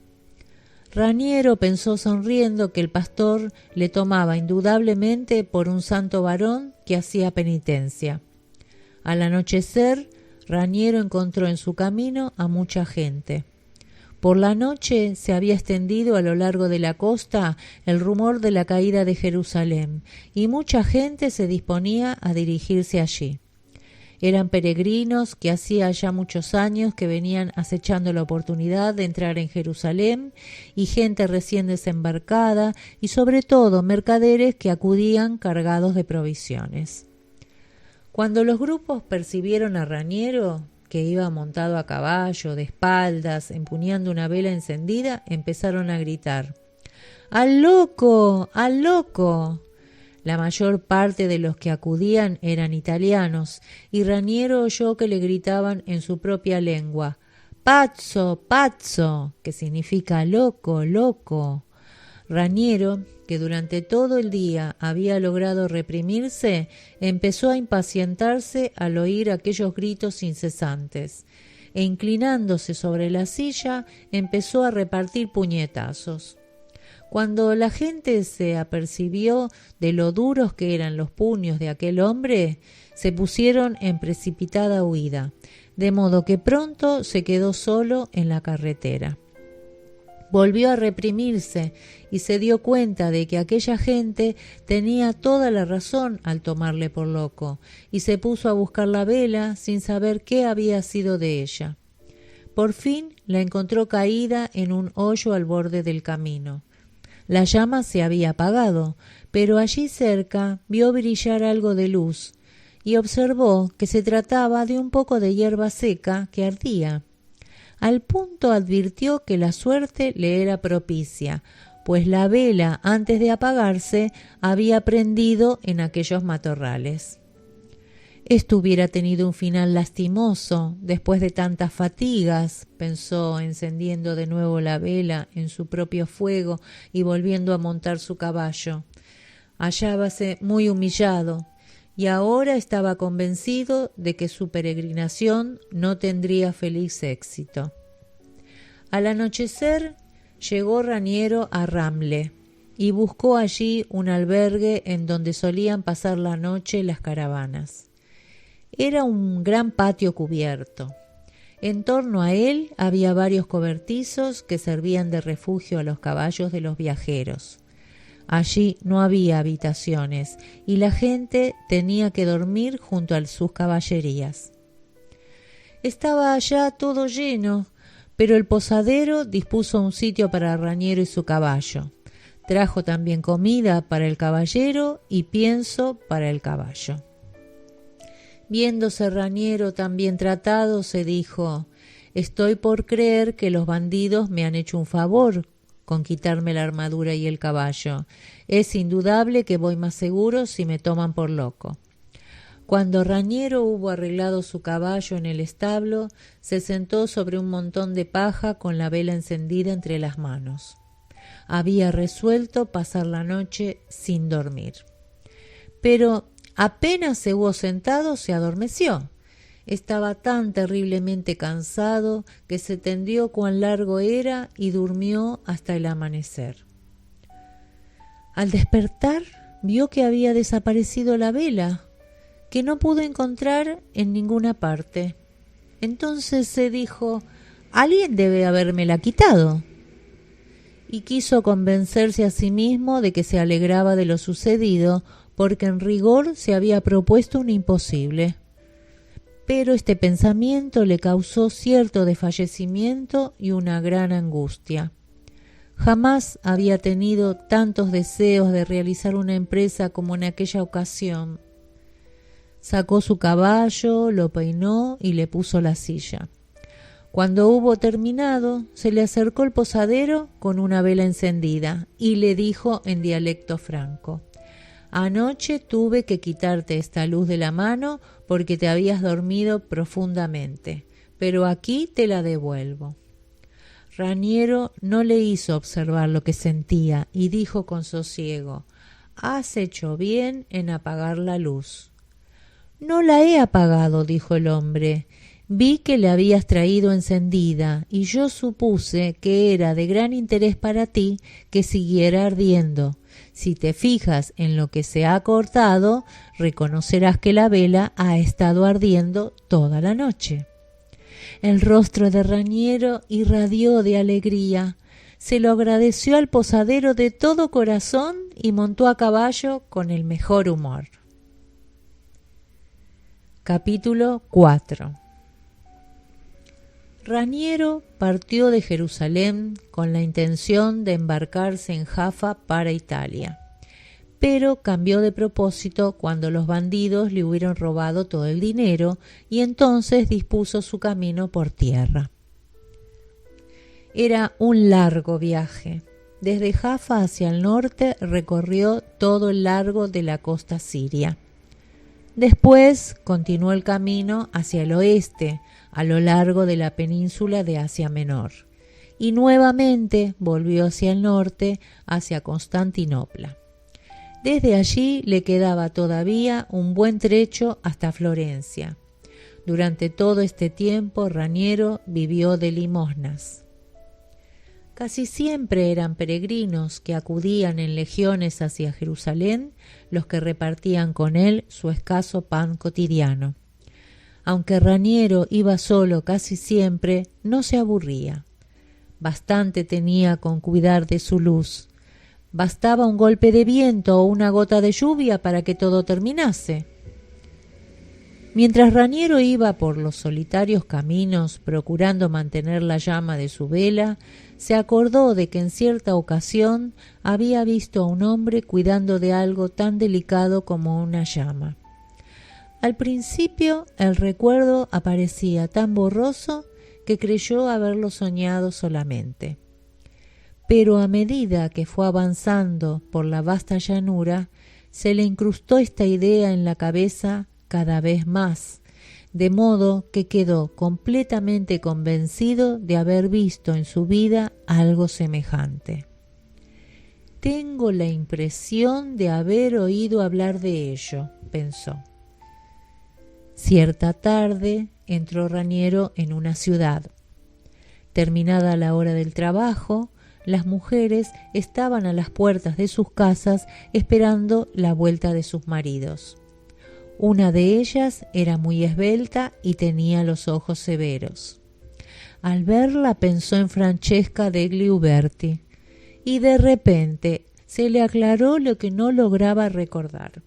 [SPEAKER 1] Raniero pensó sonriendo que el pastor le tomaba indudablemente por un santo varón que hacía penitencia. Al anochecer, Raniero encontró en su camino a mucha gente. Por la noche se había extendido a lo largo de la costa el rumor de la caída de Jerusalén, y mucha gente se disponía a dirigirse allí. Eran peregrinos que hacía ya muchos años que venían acechando la oportunidad de entrar en Jerusalén, y gente recién desembarcada, y sobre todo mercaderes que acudían cargados de provisiones. Cuando los grupos percibieron a Raniero, que iba montado a caballo, de espaldas, empuñando una vela encendida, empezaron a gritar: ¡Al loco! ¡Al loco! La mayor parte de los que acudían eran italianos, y Raniero oyó que le gritaban en su propia lengua: ¡Pazzo! ¡Pazzo!, que significa loco, loco. Raniero, que durante todo el día había logrado reprimirse, empezó a impacientarse al oír aquellos gritos incesantes, e inclinándose sobre la silla, empezó a repartir puñetazos. Cuando la gente se apercibió de lo duros que eran los puños de aquel hombre, se pusieron en precipitada huida, de modo que pronto se quedó solo en la carretera. Volvió a reprimirse y se dio cuenta de que aquella gente tenía toda la razón al tomarle por loco, y se puso a buscar la vela sin saber qué había sido de ella. Por fin la encontró caída en un hoyo al borde del camino. La llama se había apagado, pero allí cerca vio brillar algo de luz y observó que se trataba de un poco de hierba seca que ardía. Al punto advirtió que la suerte le era propicia, pues la vela, antes de apagarse, había prendido en aquellos matorrales. Esto hubiera tenido un final lastimoso después de tantas fatigas, pensó, encendiendo de nuevo la vela en su propio fuego y volviendo a montar su caballo. Hallábase muy humillado, y ahora estaba convencido de que su peregrinación no tendría feliz éxito. Al anochecer llegó Raniero a Ramle y buscó allí un albergue en donde solían pasar la noche las caravanas. Era un gran patio cubierto. En torno a él había varios cobertizos que servían de refugio a los caballos de los viajeros. Allí no había habitaciones y la gente tenía que dormir junto a sus caballerías. Estaba allá todo lleno, pero el posadero dispuso un sitio para Raniero y su caballo. Trajo también comida para el caballero y pienso para el caballo. Viéndose Raniero tan bien tratado, se dijo: «Estoy por creer que los bandidos me han hecho un favor con quitarme la armadura y el caballo. Es indudable que voy más seguro si me toman por loco». Cuando Raniero hubo arreglado su caballo en el establo, se sentó sobre un montón de paja con la vela encendida entre las manos. Había resuelto pasar la noche sin dormir. Pero apenas se hubo sentado, se adormeció. Estaba tan terriblemente cansado que se tendió cuán largo era y durmió hasta el amanecer. Al despertar, vio que había desaparecido la vela, que no pudo encontrar en ninguna parte. Entonces se dijo: «Alguien debe habérmela quitado». Y quiso convencerse a sí mismo de que se alegraba de lo sucedido, porque en rigor se había propuesto un imposible. Pero este pensamiento le causó cierto desfallecimiento y una gran angustia. Jamás había tenido tantos deseos de realizar una empresa como en aquella ocasión. Sacó su caballo, lo peinó y le puso la silla. Cuando hubo terminado, se le acercó el posadero con una vela encendida y le dijo en dialecto franco: «Anoche tuve que quitarte esta luz de la mano porque te habías dormido profundamente, pero aquí te la devuelvo». Raniero no le hizo observar lo que sentía y dijo con sosiego: «Has hecho bien en apagar la luz». «No la he apagado», dijo el hombre. «Vi que la habías traído encendida y yo supuse que era de gran interés para ti que siguiera ardiendo. Si te fijas en lo que se ha cortado, reconocerás que la vela ha estado ardiendo toda la noche». El rostro de Raniero irradió de alegría. Se lo agradeció al posadero de todo corazón y montó a caballo con el mejor humor. Capítulo 4. Raniero partió de Jerusalén con la intención de embarcarse en Jaffa para Italia, pero cambió de propósito cuando los bandidos le hubieron robado todo el dinero y entonces dispuso su camino por tierra. Era un largo viaje. Desde Jaffa hacia el norte recorrió todo el largo de la costa siria. Después continuó el camino hacia el oeste, a lo largo de la península de Asia Menor, y nuevamente volvió hacia el norte, hacia Constantinopla. Desde allí le quedaba todavía un buen trecho hasta Florencia. Durante todo este tiempo Raniero vivió de limosnas. Casi siempre eran peregrinos que acudían en legiones hacia Jerusalén los que repartían con él su escaso pan cotidiano. Aunque Raniero iba solo casi siempre, no se aburría. Bastante tenía con cuidar de su luz. Bastaba un golpe de viento o una gota de lluvia para que todo terminase. Mientras Raniero iba por los solitarios caminos procurando mantener la llama de su vela, se acordó de que en cierta ocasión había visto a un hombre cuidando de algo tan delicado como una llama. Al principio el recuerdo aparecía tan borroso que creyó haberlo soñado solamente. Pero a medida que fue avanzando por la vasta llanura, se le incrustó esta idea en la cabeza cada vez más, de modo que quedó completamente convencido de haber visto en su vida algo semejante. «Tengo la impresión de haber oído hablar de ello», pensó. Cierta tarde entró Raniero en una ciudad. Terminada la hora del trabajo, las mujeres estaban a las puertas de sus casas esperando la vuelta de sus maridos. Una de ellas era muy esbelta y tenía los ojos severos. Al verla pensó en Francesca degli Uberti y de repente se le aclaró lo que no lograba recordar.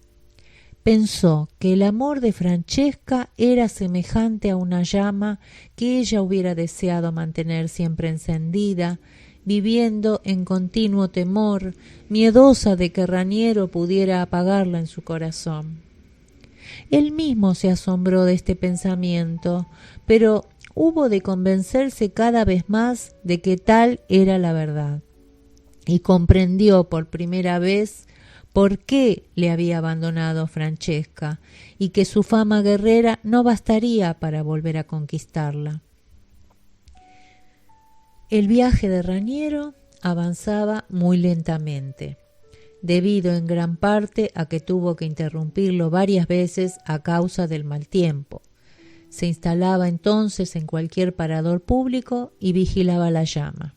[SPEAKER 1] Pensó que el amor de Francesca era semejante a una llama que ella hubiera deseado mantener siempre encendida, viviendo en continuo temor, miedosa de que Raniero pudiera apagarla en su corazón. Él mismo se asombró de este pensamiento, pero hubo de convencerse cada vez más de que tal era la verdad, y comprendió por primera vez por qué le había abandonado Francesca y que su fama guerrera no bastaría para volver a conquistarla. El viaje de Raniero avanzaba muy lentamente, debido en gran parte a que tuvo que interrumpirlo varias veces a causa del mal tiempo. Se instalaba entonces en cualquier parador público y vigilaba la llama.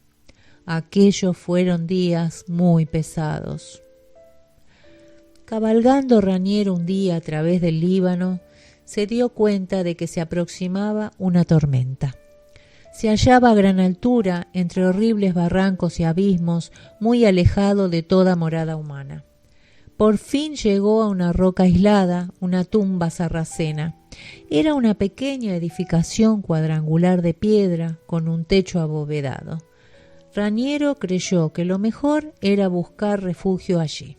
[SPEAKER 1] Aquellos fueron días muy pesados. Cabalgando Raniero un día a través del Líbano, se dio cuenta de que se aproximaba una tormenta. Se hallaba a gran altura, entre horribles barrancos y abismos, muy alejado de toda morada humana. Por fin llegó a una roca aislada, una tumba sarracena. Era una pequeña edificación cuadrangular de piedra, con un techo abovedado. Raniero creyó que lo mejor era buscar refugio allí.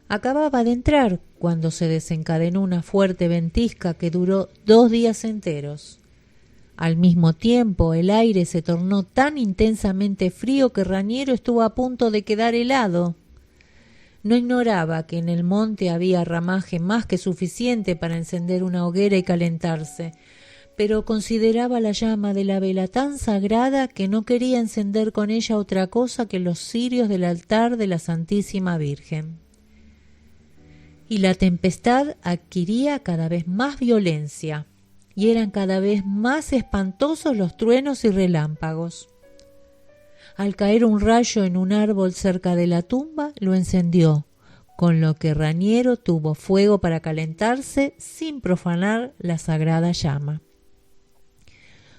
[SPEAKER 1] Acababa de entrar cuando se desencadenó una fuerte ventisca que duró 2 días enteros. Al mismo tiempo, el aire se tornó tan intensamente frío que Raniero estuvo a punto de quedar helado. No ignoraba que en el monte había ramaje más que suficiente para encender una hoguera y calentarse, pero consideraba la llama de la vela tan sagrada que no quería encender con ella otra cosa que los cirios del altar de la Santísima Virgen. Y la tempestad adquiría cada vez más violencia, y eran cada vez más espantosos los truenos y relámpagos. Al caer un rayo en un árbol cerca de la tumba, lo encendió, con lo que Raniero tuvo fuego para calentarse sin profanar la sagrada llama.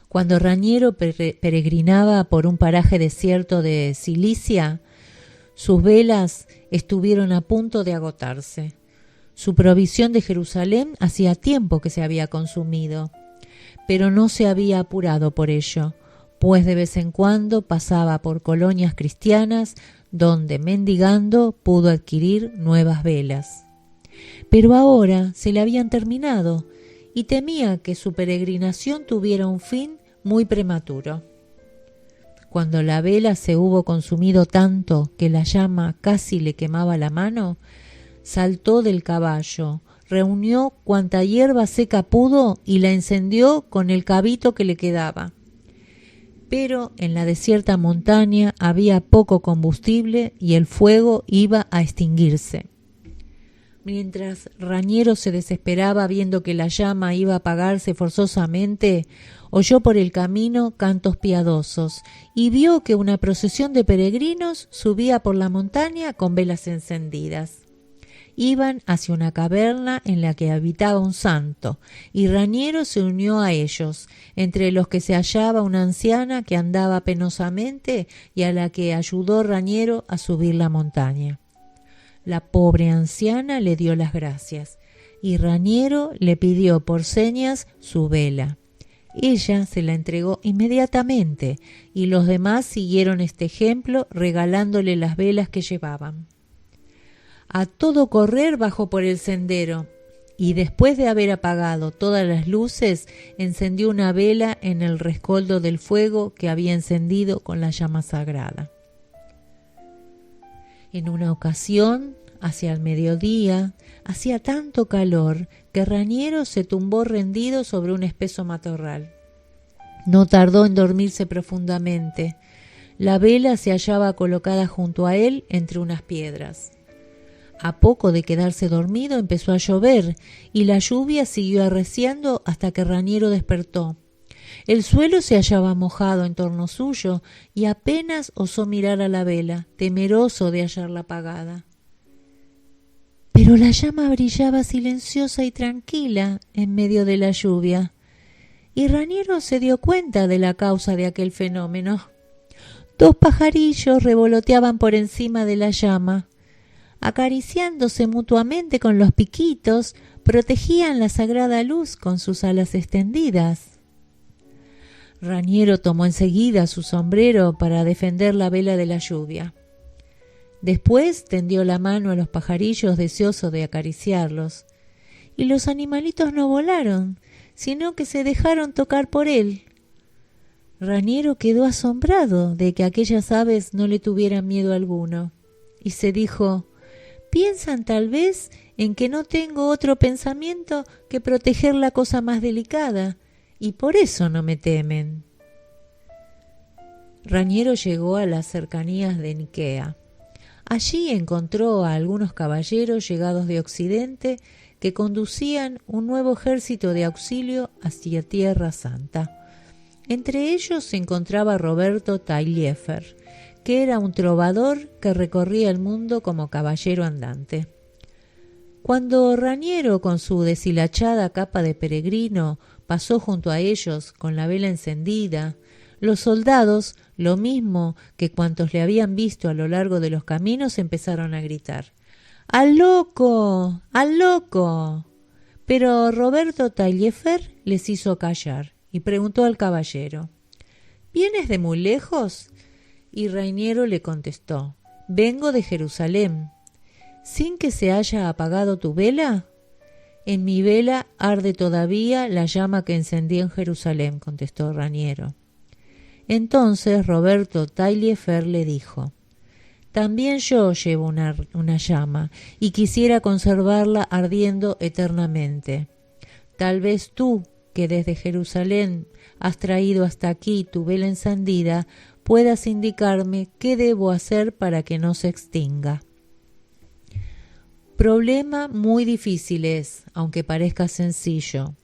[SPEAKER 1] Cuando Raniero peregrinaba por un paraje desierto de Cilicia, sus velas estuvieron a punto de agotarse. Su provisión de Jerusalén hacía tiempo que se había consumido, pero no se había apurado por ello, pues de vez en cuando pasaba por colonias cristianas donde, mendigando, pudo adquirir nuevas velas. Pero ahora se le habían terminado y temía que su peregrinación tuviera un fin muy prematuro. Cuando la vela se hubo consumido tanto que la llama casi le quemaba la mano, saltó del caballo, reunió cuanta hierba seca pudo y la encendió con el cabito que le quedaba. Pero en la desierta montaña había poco combustible y el fuego iba a extinguirse. Mientras Raniero se desesperaba viendo que la llama iba a apagarse forzosamente, oyó por el camino cantos piadosos y vio que una procesión de peregrinos subía por la montaña con velas encendidas. Iban hacia una caverna en la que habitaba un santo, y Raniero se unió a ellos, entre los que se hallaba una anciana que andaba penosamente y a la que ayudó Raniero a subir la montaña. La pobre anciana le dio las gracias, y Raniero le pidió por señas su vela. Ella se la entregó inmediatamente, y los demás siguieron este ejemplo regalándole las velas que llevaban. A todo correr bajó por el sendero y después de haber apagado todas las luces encendió una vela en el rescoldo del fuego que había encendido con la llama sagrada. En una ocasión, hacia el mediodía, hacía tanto calor que Raniero se tumbó rendido sobre un espeso matorral. No tardó en dormirse profundamente. La vela se hallaba colocada junto a él entre unas piedras. A poco de quedarse dormido empezó a llover y la lluvia siguió arreciando hasta que Raniero despertó. El suelo se hallaba mojado en torno suyo y apenas osó mirar a la vela, temeroso de hallarla apagada. Pero la llama brillaba silenciosa y tranquila en medio de la lluvia, y Raniero se dio cuenta de la causa de aquel fenómeno. 2 pajarillos revoloteaban por encima de la llama. Acariciándose mutuamente con los piquitos, protegían la sagrada luz con sus alas extendidas. Raniero tomó enseguida su sombrero para defender la vela de la lluvia. Después tendió la mano a los pajarillos deseoso de acariciarlos, y los animalitos no volaron, sino que se dejaron tocar por él. Raniero quedó asombrado de que aquellas aves no le tuvieran miedo alguno, y se dijo: piensan tal vez en que no tengo otro pensamiento que proteger la cosa más delicada, y por eso no me temen. Raniero llegó a las cercanías de Niquea. Allí encontró a algunos caballeros llegados de Occidente que conducían un nuevo ejército de auxilio hacia Tierra Santa. Entre ellos se encontraba Roberto Taillefer, que era un trovador que recorría el mundo como caballero andante. Cuando Raniero, con su deshilachada capa de peregrino, pasó junto a ellos con la vela encendida, los soldados, lo mismo que cuantos le habían visto a lo largo de los caminos, empezaron a gritar: ¡al loco! ¡al loco! Pero Roberto Taillefer les hizo callar y preguntó al caballero: ¿vienes de muy lejos? Y Raniero le contestó: vengo de Jerusalén. ¿Sin que se haya apagado tu vela? En mi vela arde todavía la llama que encendí en Jerusalén, contestó Raniero. Entonces Roberto Taillefer le dijo: también yo llevo una llama y quisiera conservarla ardiendo eternamente. Tal vez tú, que desde Jerusalén has traído hasta aquí tu vela encendida, puedas indicarme qué debo hacer para que no se extinga. Problema muy difícil es, aunque parezca sencillo.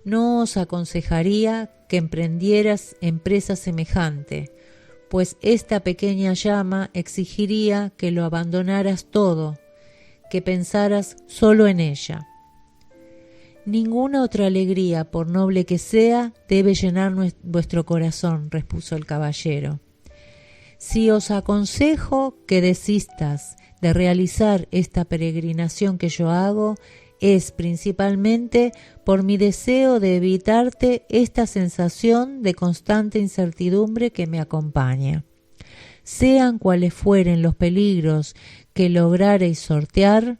[SPEAKER 1] No os aconsejaría que emprendieras empresa semejante, pues esta pequeña llama exigiría que lo abandonaras todo, que pensaras solo en ella. Ninguna otra alegría, por noble que sea, debe llenar vuestro corazón, repuso el caballero. Si os aconsejo que desistas de realizar esta peregrinación que yo hago, es principalmente por mi deseo de evitarte esta sensación de constante incertidumbre que me acompaña. Sean cuales fueren los peligros que lograreis sortear,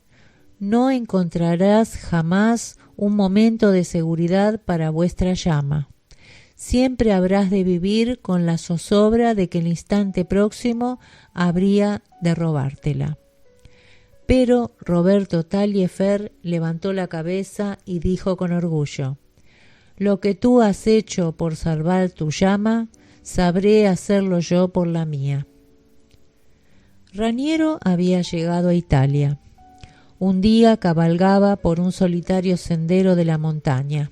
[SPEAKER 1] no encontrarás jamás un momento de seguridad para vuestra llama. Siempre habrás de vivir con la zozobra de que el instante próximo habría de robártela. Pero Roberto Taillefer levantó la cabeza y dijo con orgullo: lo que tú has hecho por salvar tu llama, sabré hacerlo yo por la mía. Raniero había llegado a Italia. Un día cabalgaba por un solitario sendero de la montaña.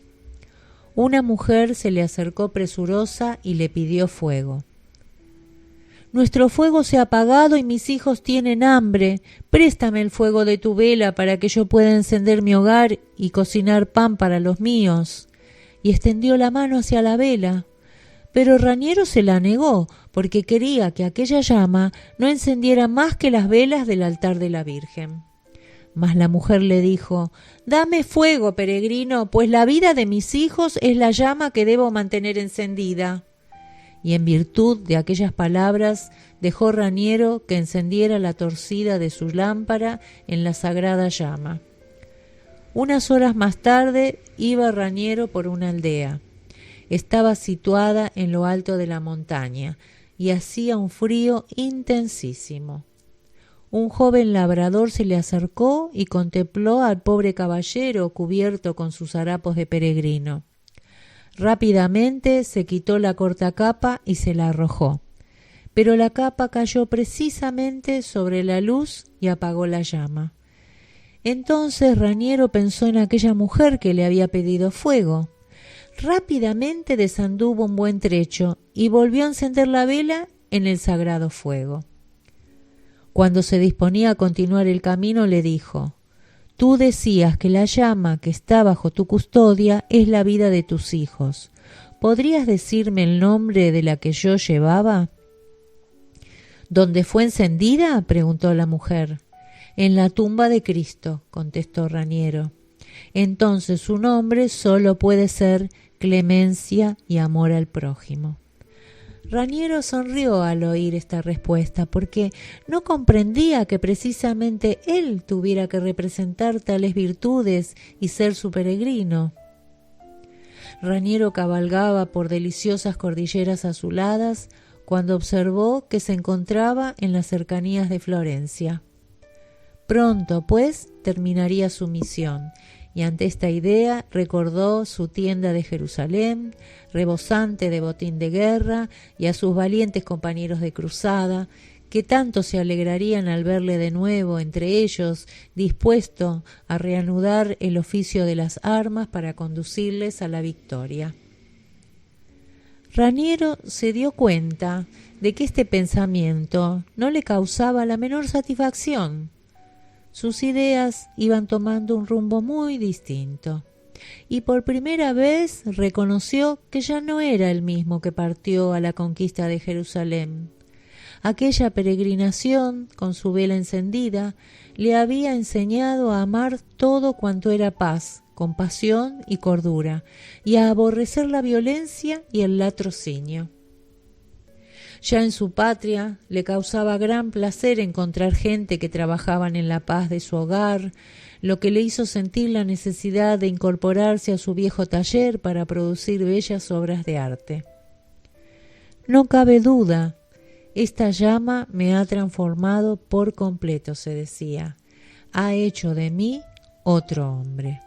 [SPEAKER 1] Una mujer se le acercó presurosa y le pidió fuego. Nuestro fuego se ha apagado y mis hijos tienen hambre. Préstame el fuego de tu vela para que yo pueda encender mi hogar y cocinar pan para los míos. Y extendió la mano hacia la vela. Pero Raniero se la negó, porque quería que aquella llama no encendiera más que las velas del altar de la Virgen. Mas la mujer le dijo: dame fuego, peregrino, pues la vida de mis hijos es la llama que debo mantener encendida. Y en virtud de aquellas palabras dejó Raniero que encendiera la torcida de su lámpara en la sagrada llama. Unas horas más tarde iba Raniero por una aldea. Estaba situada en lo alto de la montaña y hacía un frío intensísimo. Un joven labrador se le acercó y contempló al pobre caballero cubierto con sus harapos de peregrino. Rápidamente se quitó la corta capa y se la arrojó, pero la capa cayó precisamente sobre la luz y apagó la llama. Entonces Raniero pensó en aquella mujer que le había pedido fuego. Rápidamente desanduvo un buen trecho y volvió a encender la vela en el sagrado fuego. Cuando se disponía a continuar el camino, le dijo: tú decías que la llama que está bajo tu custodia es la vida de tus hijos. ¿Podrías decirme el nombre de la que yo llevaba? ¿Dónde fue encendida?, preguntó la mujer. En la tumba de Cristo, contestó Raniero. Entonces su nombre solo puede ser clemencia y amor al prójimo. Raniero sonrió al oír esta respuesta, porque no comprendía que precisamente él tuviera que representar tales virtudes y ser su peregrino. Raniero cabalgaba por deliciosas cordilleras azuladas cuando observó que se encontraba en las cercanías de Florencia. Pronto, pues, terminaría su misión, y ante esta idea recordó su tienda de Jerusalén, rebosante de botín de guerra, y a sus valientes compañeros de cruzada, que tanto se alegrarían al verle de nuevo entre ellos, dispuesto a reanudar el oficio de las armas para conducirles a la victoria. Raniero se dio cuenta de que este pensamiento no le causaba la menor satisfacción. Sus ideas iban tomando un rumbo muy distinto, y por primera vez reconoció que ya no era el mismo que partió a la conquista de Jerusalén. Aquella peregrinación, con su vela encendida, le había enseñado a amar todo cuanto era paz, compasión y cordura, y a aborrecer la violencia y el latrocinio. Ya en su patria le causaba gran placer encontrar gente que trabajaban en la paz de su hogar, lo que le hizo sentir la necesidad de incorporarse a su viejo taller para producir bellas obras de arte. No cabe duda, esta llama me ha transformado por completo, se decía, ha hecho de mí otro hombre.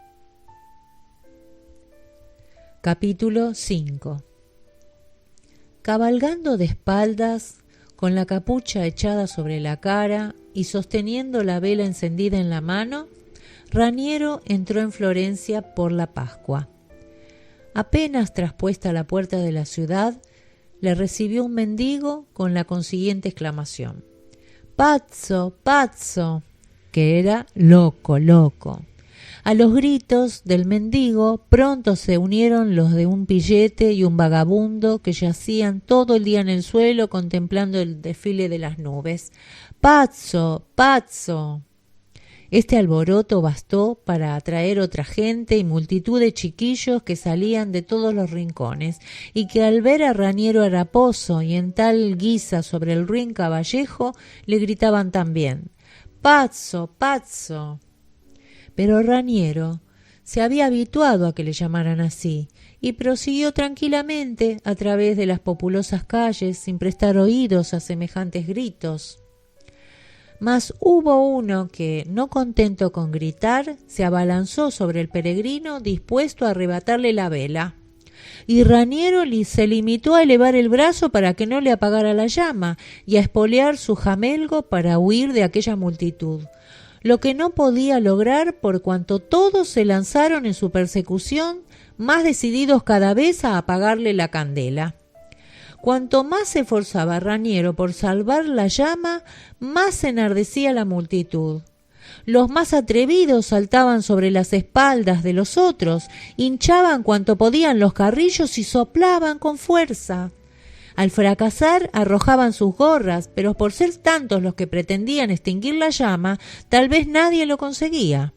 [SPEAKER 1] Capítulo 5. Cabalgando de espaldas, con la capucha echada sobre la cara y sosteniendo la vela encendida en la mano, Raniero entró en Florencia por la Pascua. Apenas traspuesta la puerta de la ciudad, le recibió un mendigo con la consiguiente exclamación: «¡Pazzo, pazzo!», que era loco, loco. A los gritos del mendigo pronto se unieron los de un pillete y un vagabundo que yacían todo el día en el suelo contemplando el desfile de las nubes. ¡Pazzo! ¡Pazzo! Este alboroto bastó para atraer otra gente y multitud de chiquillos que salían de todos los rincones y que al ver a Raniero haraposo y en tal guisa sobre el ruin caballejo le gritaban también «¡Pazzo! ¡Pazzo!». Pero Raniero se había habituado a que le llamaran así y prosiguió tranquilamente a través de las populosas calles sin prestar oídos a semejantes gritos. Mas hubo uno que, no contento con gritar, se abalanzó sobre el peregrino dispuesto a arrebatarle la vela. Y Raniero se limitó a elevar el brazo para que no le apagara la llama y a espolear su jamelgo para huir de aquella multitud, lo que no podía lograr por cuanto todos se lanzaron en su persecución, más decididos cada vez a apagarle la candela. Cuanto más se esforzaba Raniero por salvar la llama, más se enardecía la multitud. Los más atrevidos saltaban sobre las espaldas de los otros, hinchaban cuanto podían los carrillos y soplaban con fuerza. Al fracasar arrojaban sus gorras, pero por ser tantos los que pretendían extinguir la llama, tal vez nadie lo conseguía.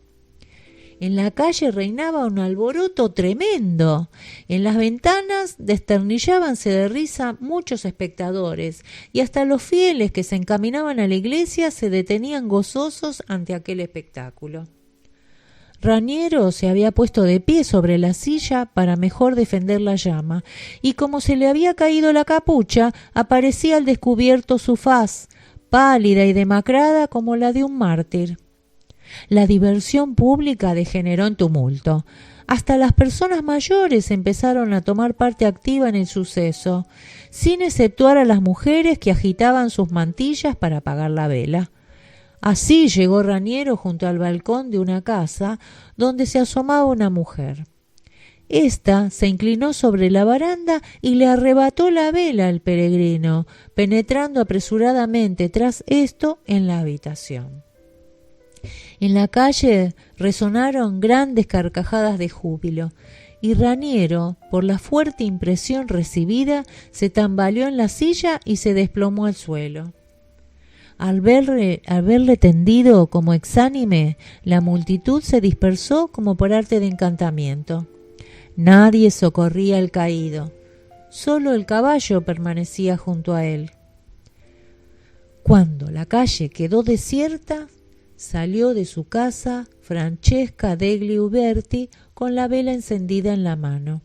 [SPEAKER 1] En la calle reinaba un alboroto tremendo. En las ventanas desternillábanse de risa muchos espectadores, y hasta los fieles que se encaminaban a la iglesia se detenían gozosos ante aquel espectáculo. Raniero se había puesto de pie sobre la silla para mejor defender la llama, y como se le había caído la capucha, aparecía al descubierto su faz, pálida y demacrada como la de un mártir. La diversión pública degeneró en tumulto. Hasta las personas mayores empezaron a tomar parte activa en el suceso, sin exceptuar a las mujeres que agitaban sus mantillas para apagar la vela. Así llegó Raniero junto al balcón de una casa donde se asomaba una mujer. Esta se inclinó sobre la baranda y le arrebató la vela al peregrino, penetrando apresuradamente tras esto en la habitación. En la calle resonaron grandes carcajadas de júbilo, y Raniero, por la fuerte impresión recibida, se tambaleó en la silla y se desplomó al suelo. Al verle tendido como exánime, la multitud se dispersó como por arte de encantamiento. Nadie socorría al caído, solo el caballo permanecía junto a él. Cuando la calle quedó desierta, salió de su casa Francesca degli Uberti con la vela encendida en la mano.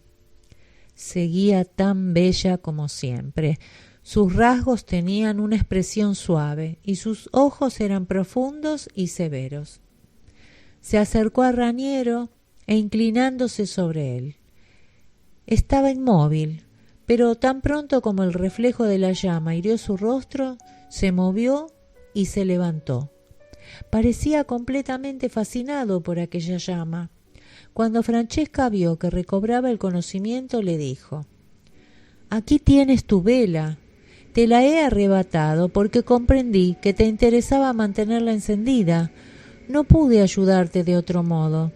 [SPEAKER 1] Seguía tan bella como siempre. Sus rasgos tenían una expresión suave y sus ojos eran profundos y severos. Se acercó a Raniero e inclinándose sobre él. Estaba inmóvil, pero tan pronto como el reflejo de la llama hirió su rostro, se movió y se levantó. Parecía completamente fascinado por aquella llama. Cuando Francesca vio que recobraba el conocimiento, le dijo: «Aquí tienes tu vela. Te la he arrebatado porque comprendí que te interesaba mantenerla encendida. No pude ayudarte de otro modo».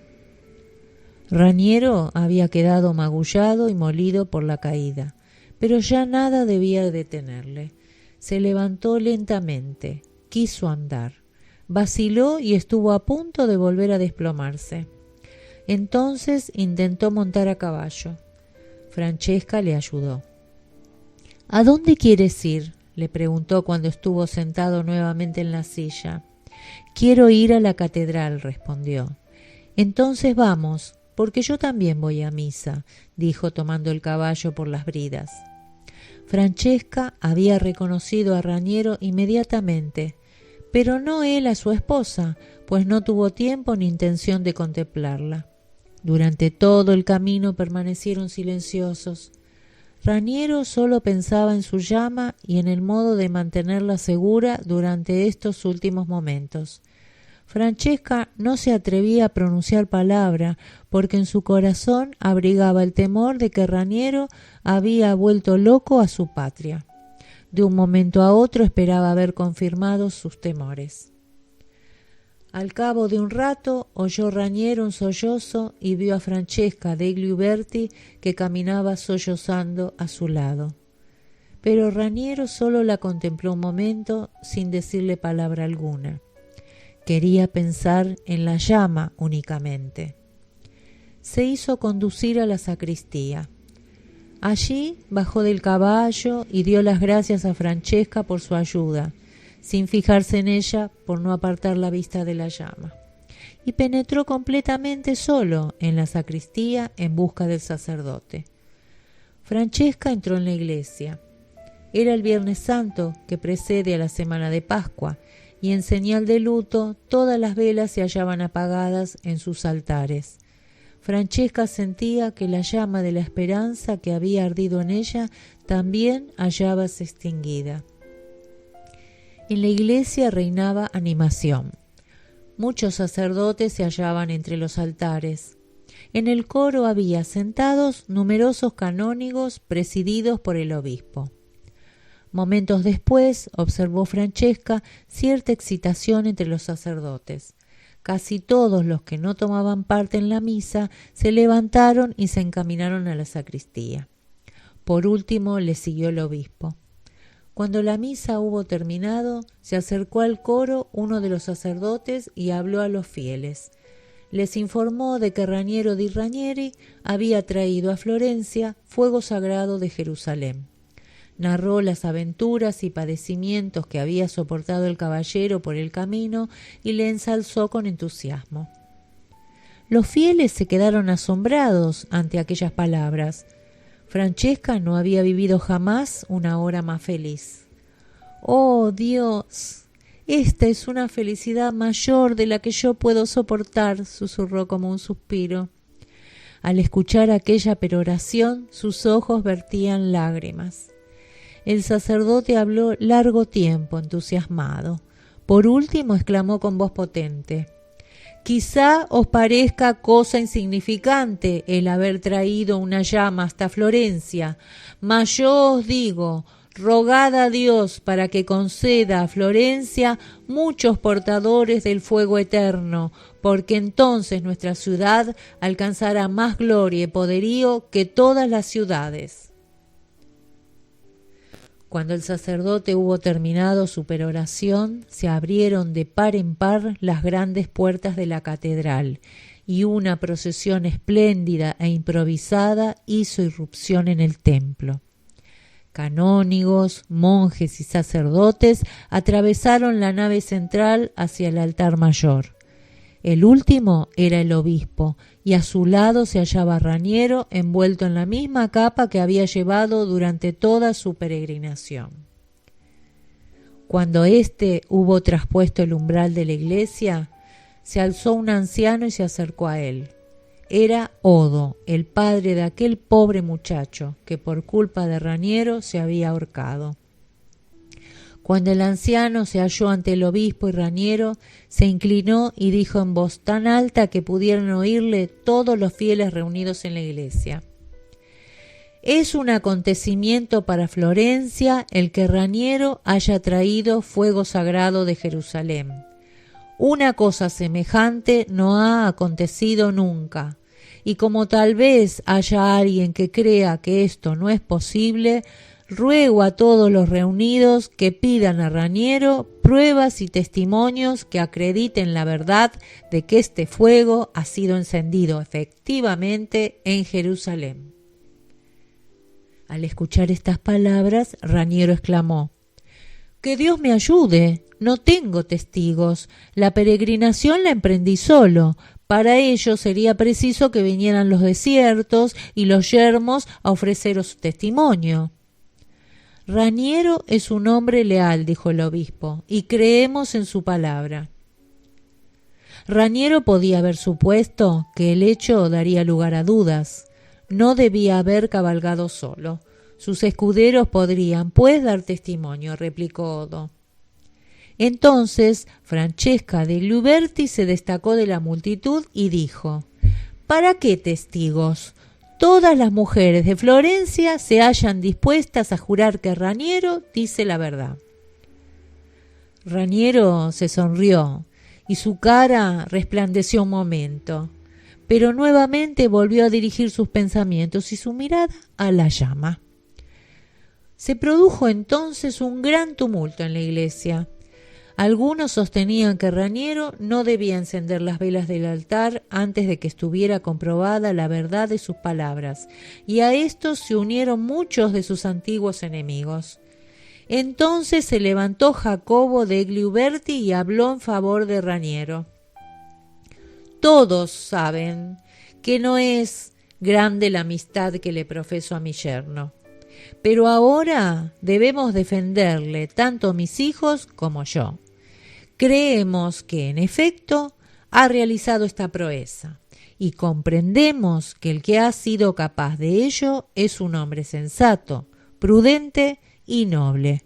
[SPEAKER 1] Raniero había quedado magullado y molido por la caída, pero ya nada debía detenerle. Se levantó lentamente, quiso andar. Vaciló y estuvo a punto de volver a desplomarse. Entonces intentó montar a caballo. Francesca le ayudó. «¿A dónde quieres ir?», le preguntó cuando estuvo sentado nuevamente en la silla. «Quiero ir a la catedral», respondió. «Entonces vamos, porque yo también voy a misa», dijo tomando el caballo por las bridas. Francesca había reconocido a Raniero inmediatamente, pero no él a su esposa, pues no tuvo tiempo ni intención de contemplarla. Durante todo el camino permanecieron silenciosos. Raniero solo pensaba en su llama y en el modo de mantenerla segura durante estos últimos momentos. Francesca no se atrevía a pronunciar palabra, porque en su corazón abrigaba el temor de que Raniero había vuelto loco a su patria. De un momento a otro esperaba haber confirmado sus temores. Al cabo de un rato oyó Raniero un sollozo y vio a Francesca degli Uberti que caminaba sollozando a su lado. Pero Raniero solo la contempló un momento sin decirle palabra alguna. Quería pensar en la llama únicamente. Se hizo conducir a la sacristía. Allí bajó del caballo y dio las gracias a Francesca por su ayuda, sin fijarse en ella por no apartar la vista de la llama, y penetró completamente solo en la sacristía en busca del sacerdote. Francesca entró en la iglesia. Era el Viernes Santo que precede a la semana de Pascua, y en señal de luto todas las velas se hallaban apagadas en sus altares. Francesca sentía que la llama de la esperanza que había ardido en ella también hallábase extinguida. En la iglesia reinaba animación. Muchos sacerdotes se hallaban entre los altares. En el coro había sentados numerosos canónigos presididos por el obispo. Momentos después observó Francesca cierta excitación entre los sacerdotes. Casi todos los que no tomaban parte en la misa se levantaron y se encaminaron a la sacristía. Por último le siguió el obispo. Cuando la misa hubo terminado, se acercó al coro uno de los sacerdotes y habló a los fieles. Les informó de que Raniero di Ranieri había traído a Florencia fuego sagrado de Jerusalén. Narró las aventuras y padecimientos que había soportado el caballero por el camino y le ensalzó con entusiasmo. Los fieles se quedaron asombrados ante aquellas palabras. Francesca no había vivido jamás una hora más feliz. ¡Oh, Dios! Esta es una felicidad mayor de la que yo puedo soportar, susurró como un suspiro. Al escuchar aquella peroración, sus ojos vertían lágrimas. El sacerdote habló largo tiempo, entusiasmado. Por último exclamó con voz potente: «Quizá os parezca cosa insignificante el haber traído una llama hasta Florencia, mas yo os digo, rogad a Dios para que conceda a Florencia muchos portadores del fuego eterno, porque entonces nuestra ciudad alcanzará más gloria y poderío que todas las ciudades». Cuando el sacerdote hubo terminado su peroración, se abrieron de par en par las grandes puertas de la catedral y una procesión espléndida e improvisada hizo irrupción en el templo. Canónigos, monjes y sacerdotes atravesaron la nave central hacia el altar mayor. El último era el obispo, y a su lado se hallaba Raniero envuelto en la misma capa que había llevado durante toda su peregrinación. Cuando éste hubo traspuesto el umbral de la iglesia, se alzó un anciano y se acercó a él. Era Odo, el padre de aquel pobre muchacho que por culpa de Raniero se había ahorcado. Cuando el anciano se halló ante el obispo y Raniero, se inclinó y dijo en voz tan alta que pudieron oírle todos los fieles reunidos en la iglesia: «Es un acontecimiento para Florencia el que Raniero haya traído fuego sagrado de Jerusalén. Una cosa semejante no ha acontecido nunca, y como tal vez haya alguien que crea que esto no es posible, ruego a todos los reunidos que pidan a Raniero pruebas y testimonios que acrediten la verdad de que este fuego ha sido encendido efectivamente en Jerusalén». Al escuchar estas palabras, Raniero exclamó: «¡Que Dios me ayude! No tengo testigos. La peregrinación la emprendí solo. Para ello sería preciso que vinieran los desiertos y los yermos a ofreceros testimonio». «Raniero es un hombre leal», dijo el obispo, «y creemos en su palabra». Raniero podía haber supuesto que el hecho daría lugar a dudas. No debía haber cabalgado solo. Sus escuderos podrían, pues, dar testimonio, replicó Odo. Entonces Francesca degli Uberti se destacó de la multitud y dijo: «¿Para qué testigos? Todas las mujeres de Florencia se hallan dispuestas a jurar que Raniero dice la verdad». Raniero se sonrió y su cara resplandeció un momento, pero nuevamente volvió a dirigir sus pensamientos y su mirada a la llama. Se produjo entonces un gran tumulto en la iglesia. Algunos sostenían que Raniero no debía encender las velas del altar antes de que estuviera comprobada la verdad de sus palabras, y a estos se unieron muchos de sus antiguos enemigos. Entonces se levantó Jacobo degli Uberti y habló en favor de Raniero. Todos saben que no es grande la amistad que le profeso a mi yerno, pero ahora debemos defenderle tanto mis hijos como yo. Creemos que, en efecto, ha realizado esta proeza, y comprendemos que el que ha sido capaz de ello es un hombre sensato, prudente y noble.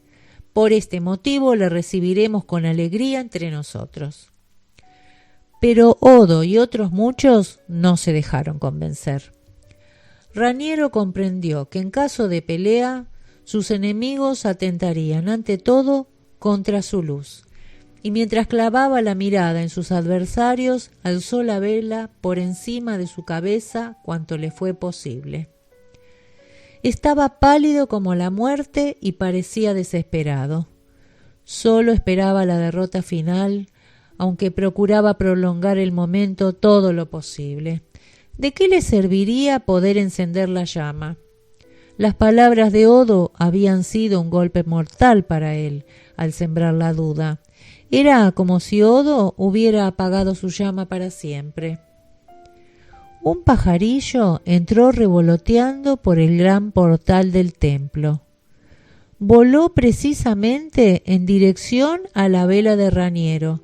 [SPEAKER 1] Por este motivo le recibiremos con alegría entre nosotros. Pero Odo y otros muchos no se dejaron convencer. Raniero comprendió que en caso de pelea, sus enemigos atentarían ante todo contra su luz, y mientras clavaba la mirada en sus adversarios, alzó la vela por encima de su cabeza cuanto le fue posible. Estaba pálido como la muerte y parecía desesperado. Solo esperaba la derrota final, aunque procuraba prolongar el momento todo lo posible. ¿De qué le serviría poder encender la llama? Las palabras de Odo habían sido un golpe mortal para él al sembrar la duda. Era como si Odo hubiera apagado su llama para siempre. Un pajarillo entró revoloteando por el gran portal del templo. Voló precisamente en dirección a la vela de Raniero,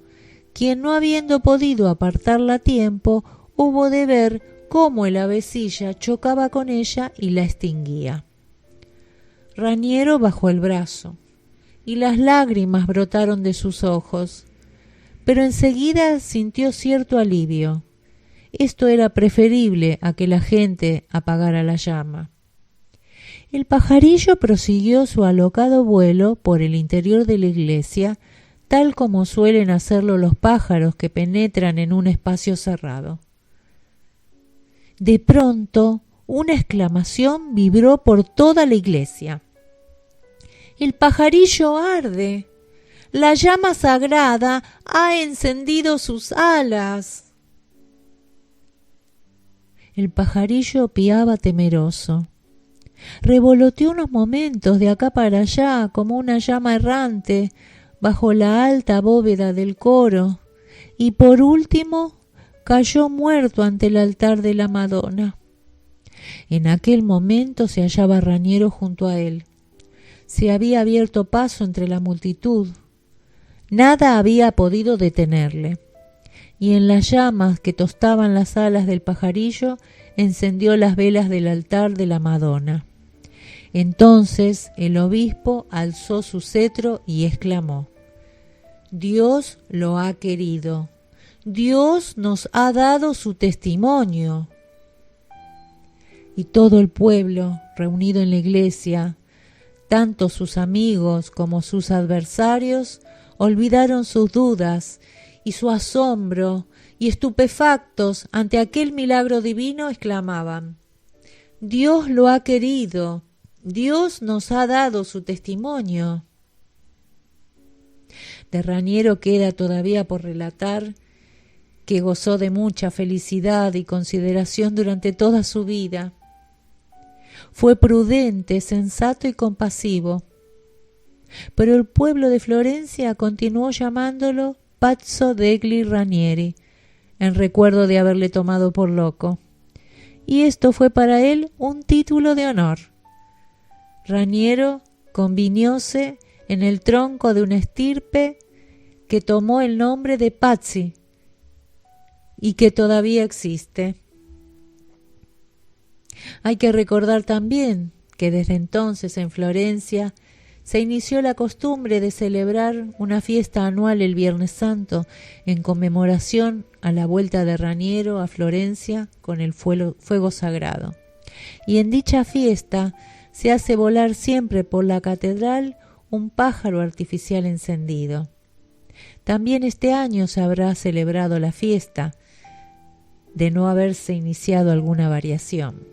[SPEAKER 1] quien, no habiendo podido apartarla a tiempo, hubo de ver cómo el avecilla chocaba con ella y la extinguía. Raniero bajó el brazo, y las lágrimas brotaron de sus ojos, pero enseguida sintió cierto alivio. Esto era preferible a que la gente apagara la llama. El pajarillo prosiguió su alocado vuelo por el interior de la iglesia, tal como suelen hacerlo los pájaros que penetran en un espacio cerrado. De pronto, una exclamación vibró por toda la iglesia. ¡El pajarillo arde! ¡La llama sagrada ha encendido sus alas! El pajarillo piaba temeroso. Revoloteó unos momentos de acá para allá como una llama errante bajo la alta bóveda del coro y por último cayó muerto ante el altar de la Madonna. En aquel momento se hallaba Raniero junto a él. Se había abierto paso entre la multitud. Nada había podido detenerle, y en las llamas que tostaban las alas del pajarillo encendió las velas del altar de la Madonna. Entonces el obispo alzó su cetro y exclamó: «Dios lo ha querido. Dios nos ha dado su testimonio». Y todo el pueblo, reunido en la iglesia, tanto sus amigos como sus adversarios, olvidaron sus dudas y su asombro, y estupefactos ante aquel milagro divino exclamaban: «Dios lo ha querido, Dios nos ha dado su testimonio». De Raniero queda todavía por relatar que gozó de mucha felicidad y consideración durante toda su vida. Fue prudente, sensato y compasivo, pero el pueblo de Florencia continuó llamándolo Pazzo degli Ranieri, en recuerdo de haberle tomado por loco, y esto fue para él un título de honor. Raniero convinióse en el tronco de una estirpe que tomó el nombre de Pazzi y que todavía existe. Hay que recordar también que desde entonces en Florencia se inició la costumbre de celebrar una fiesta anual el Viernes Santo en conmemoración a la vuelta de Raniero a Florencia con el fuego sagrado. Y en dicha fiesta se hace volar siempre por la catedral un pájaro artificial encendido. también este año se habrá celebrado la fiesta, de no haberse iniciado alguna variación.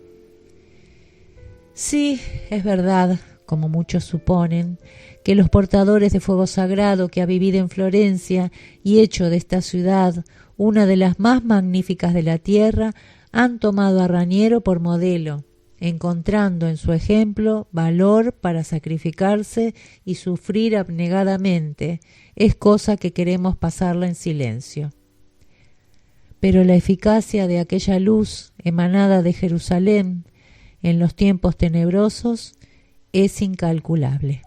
[SPEAKER 1] Sí, es verdad, como muchos suponen, que los portadores de fuego sagrado que ha vivido en Florencia y hecho de esta ciudad una de las más magníficas de la tierra, han tomado a Raniero por modelo, encontrando en su ejemplo valor para sacrificarse y sufrir abnegadamente. Es cosa que queremos pasarla en silencio. Pero la eficacia de aquella luz emanada de Jerusalén en los tiempos tenebrosos es incalculable.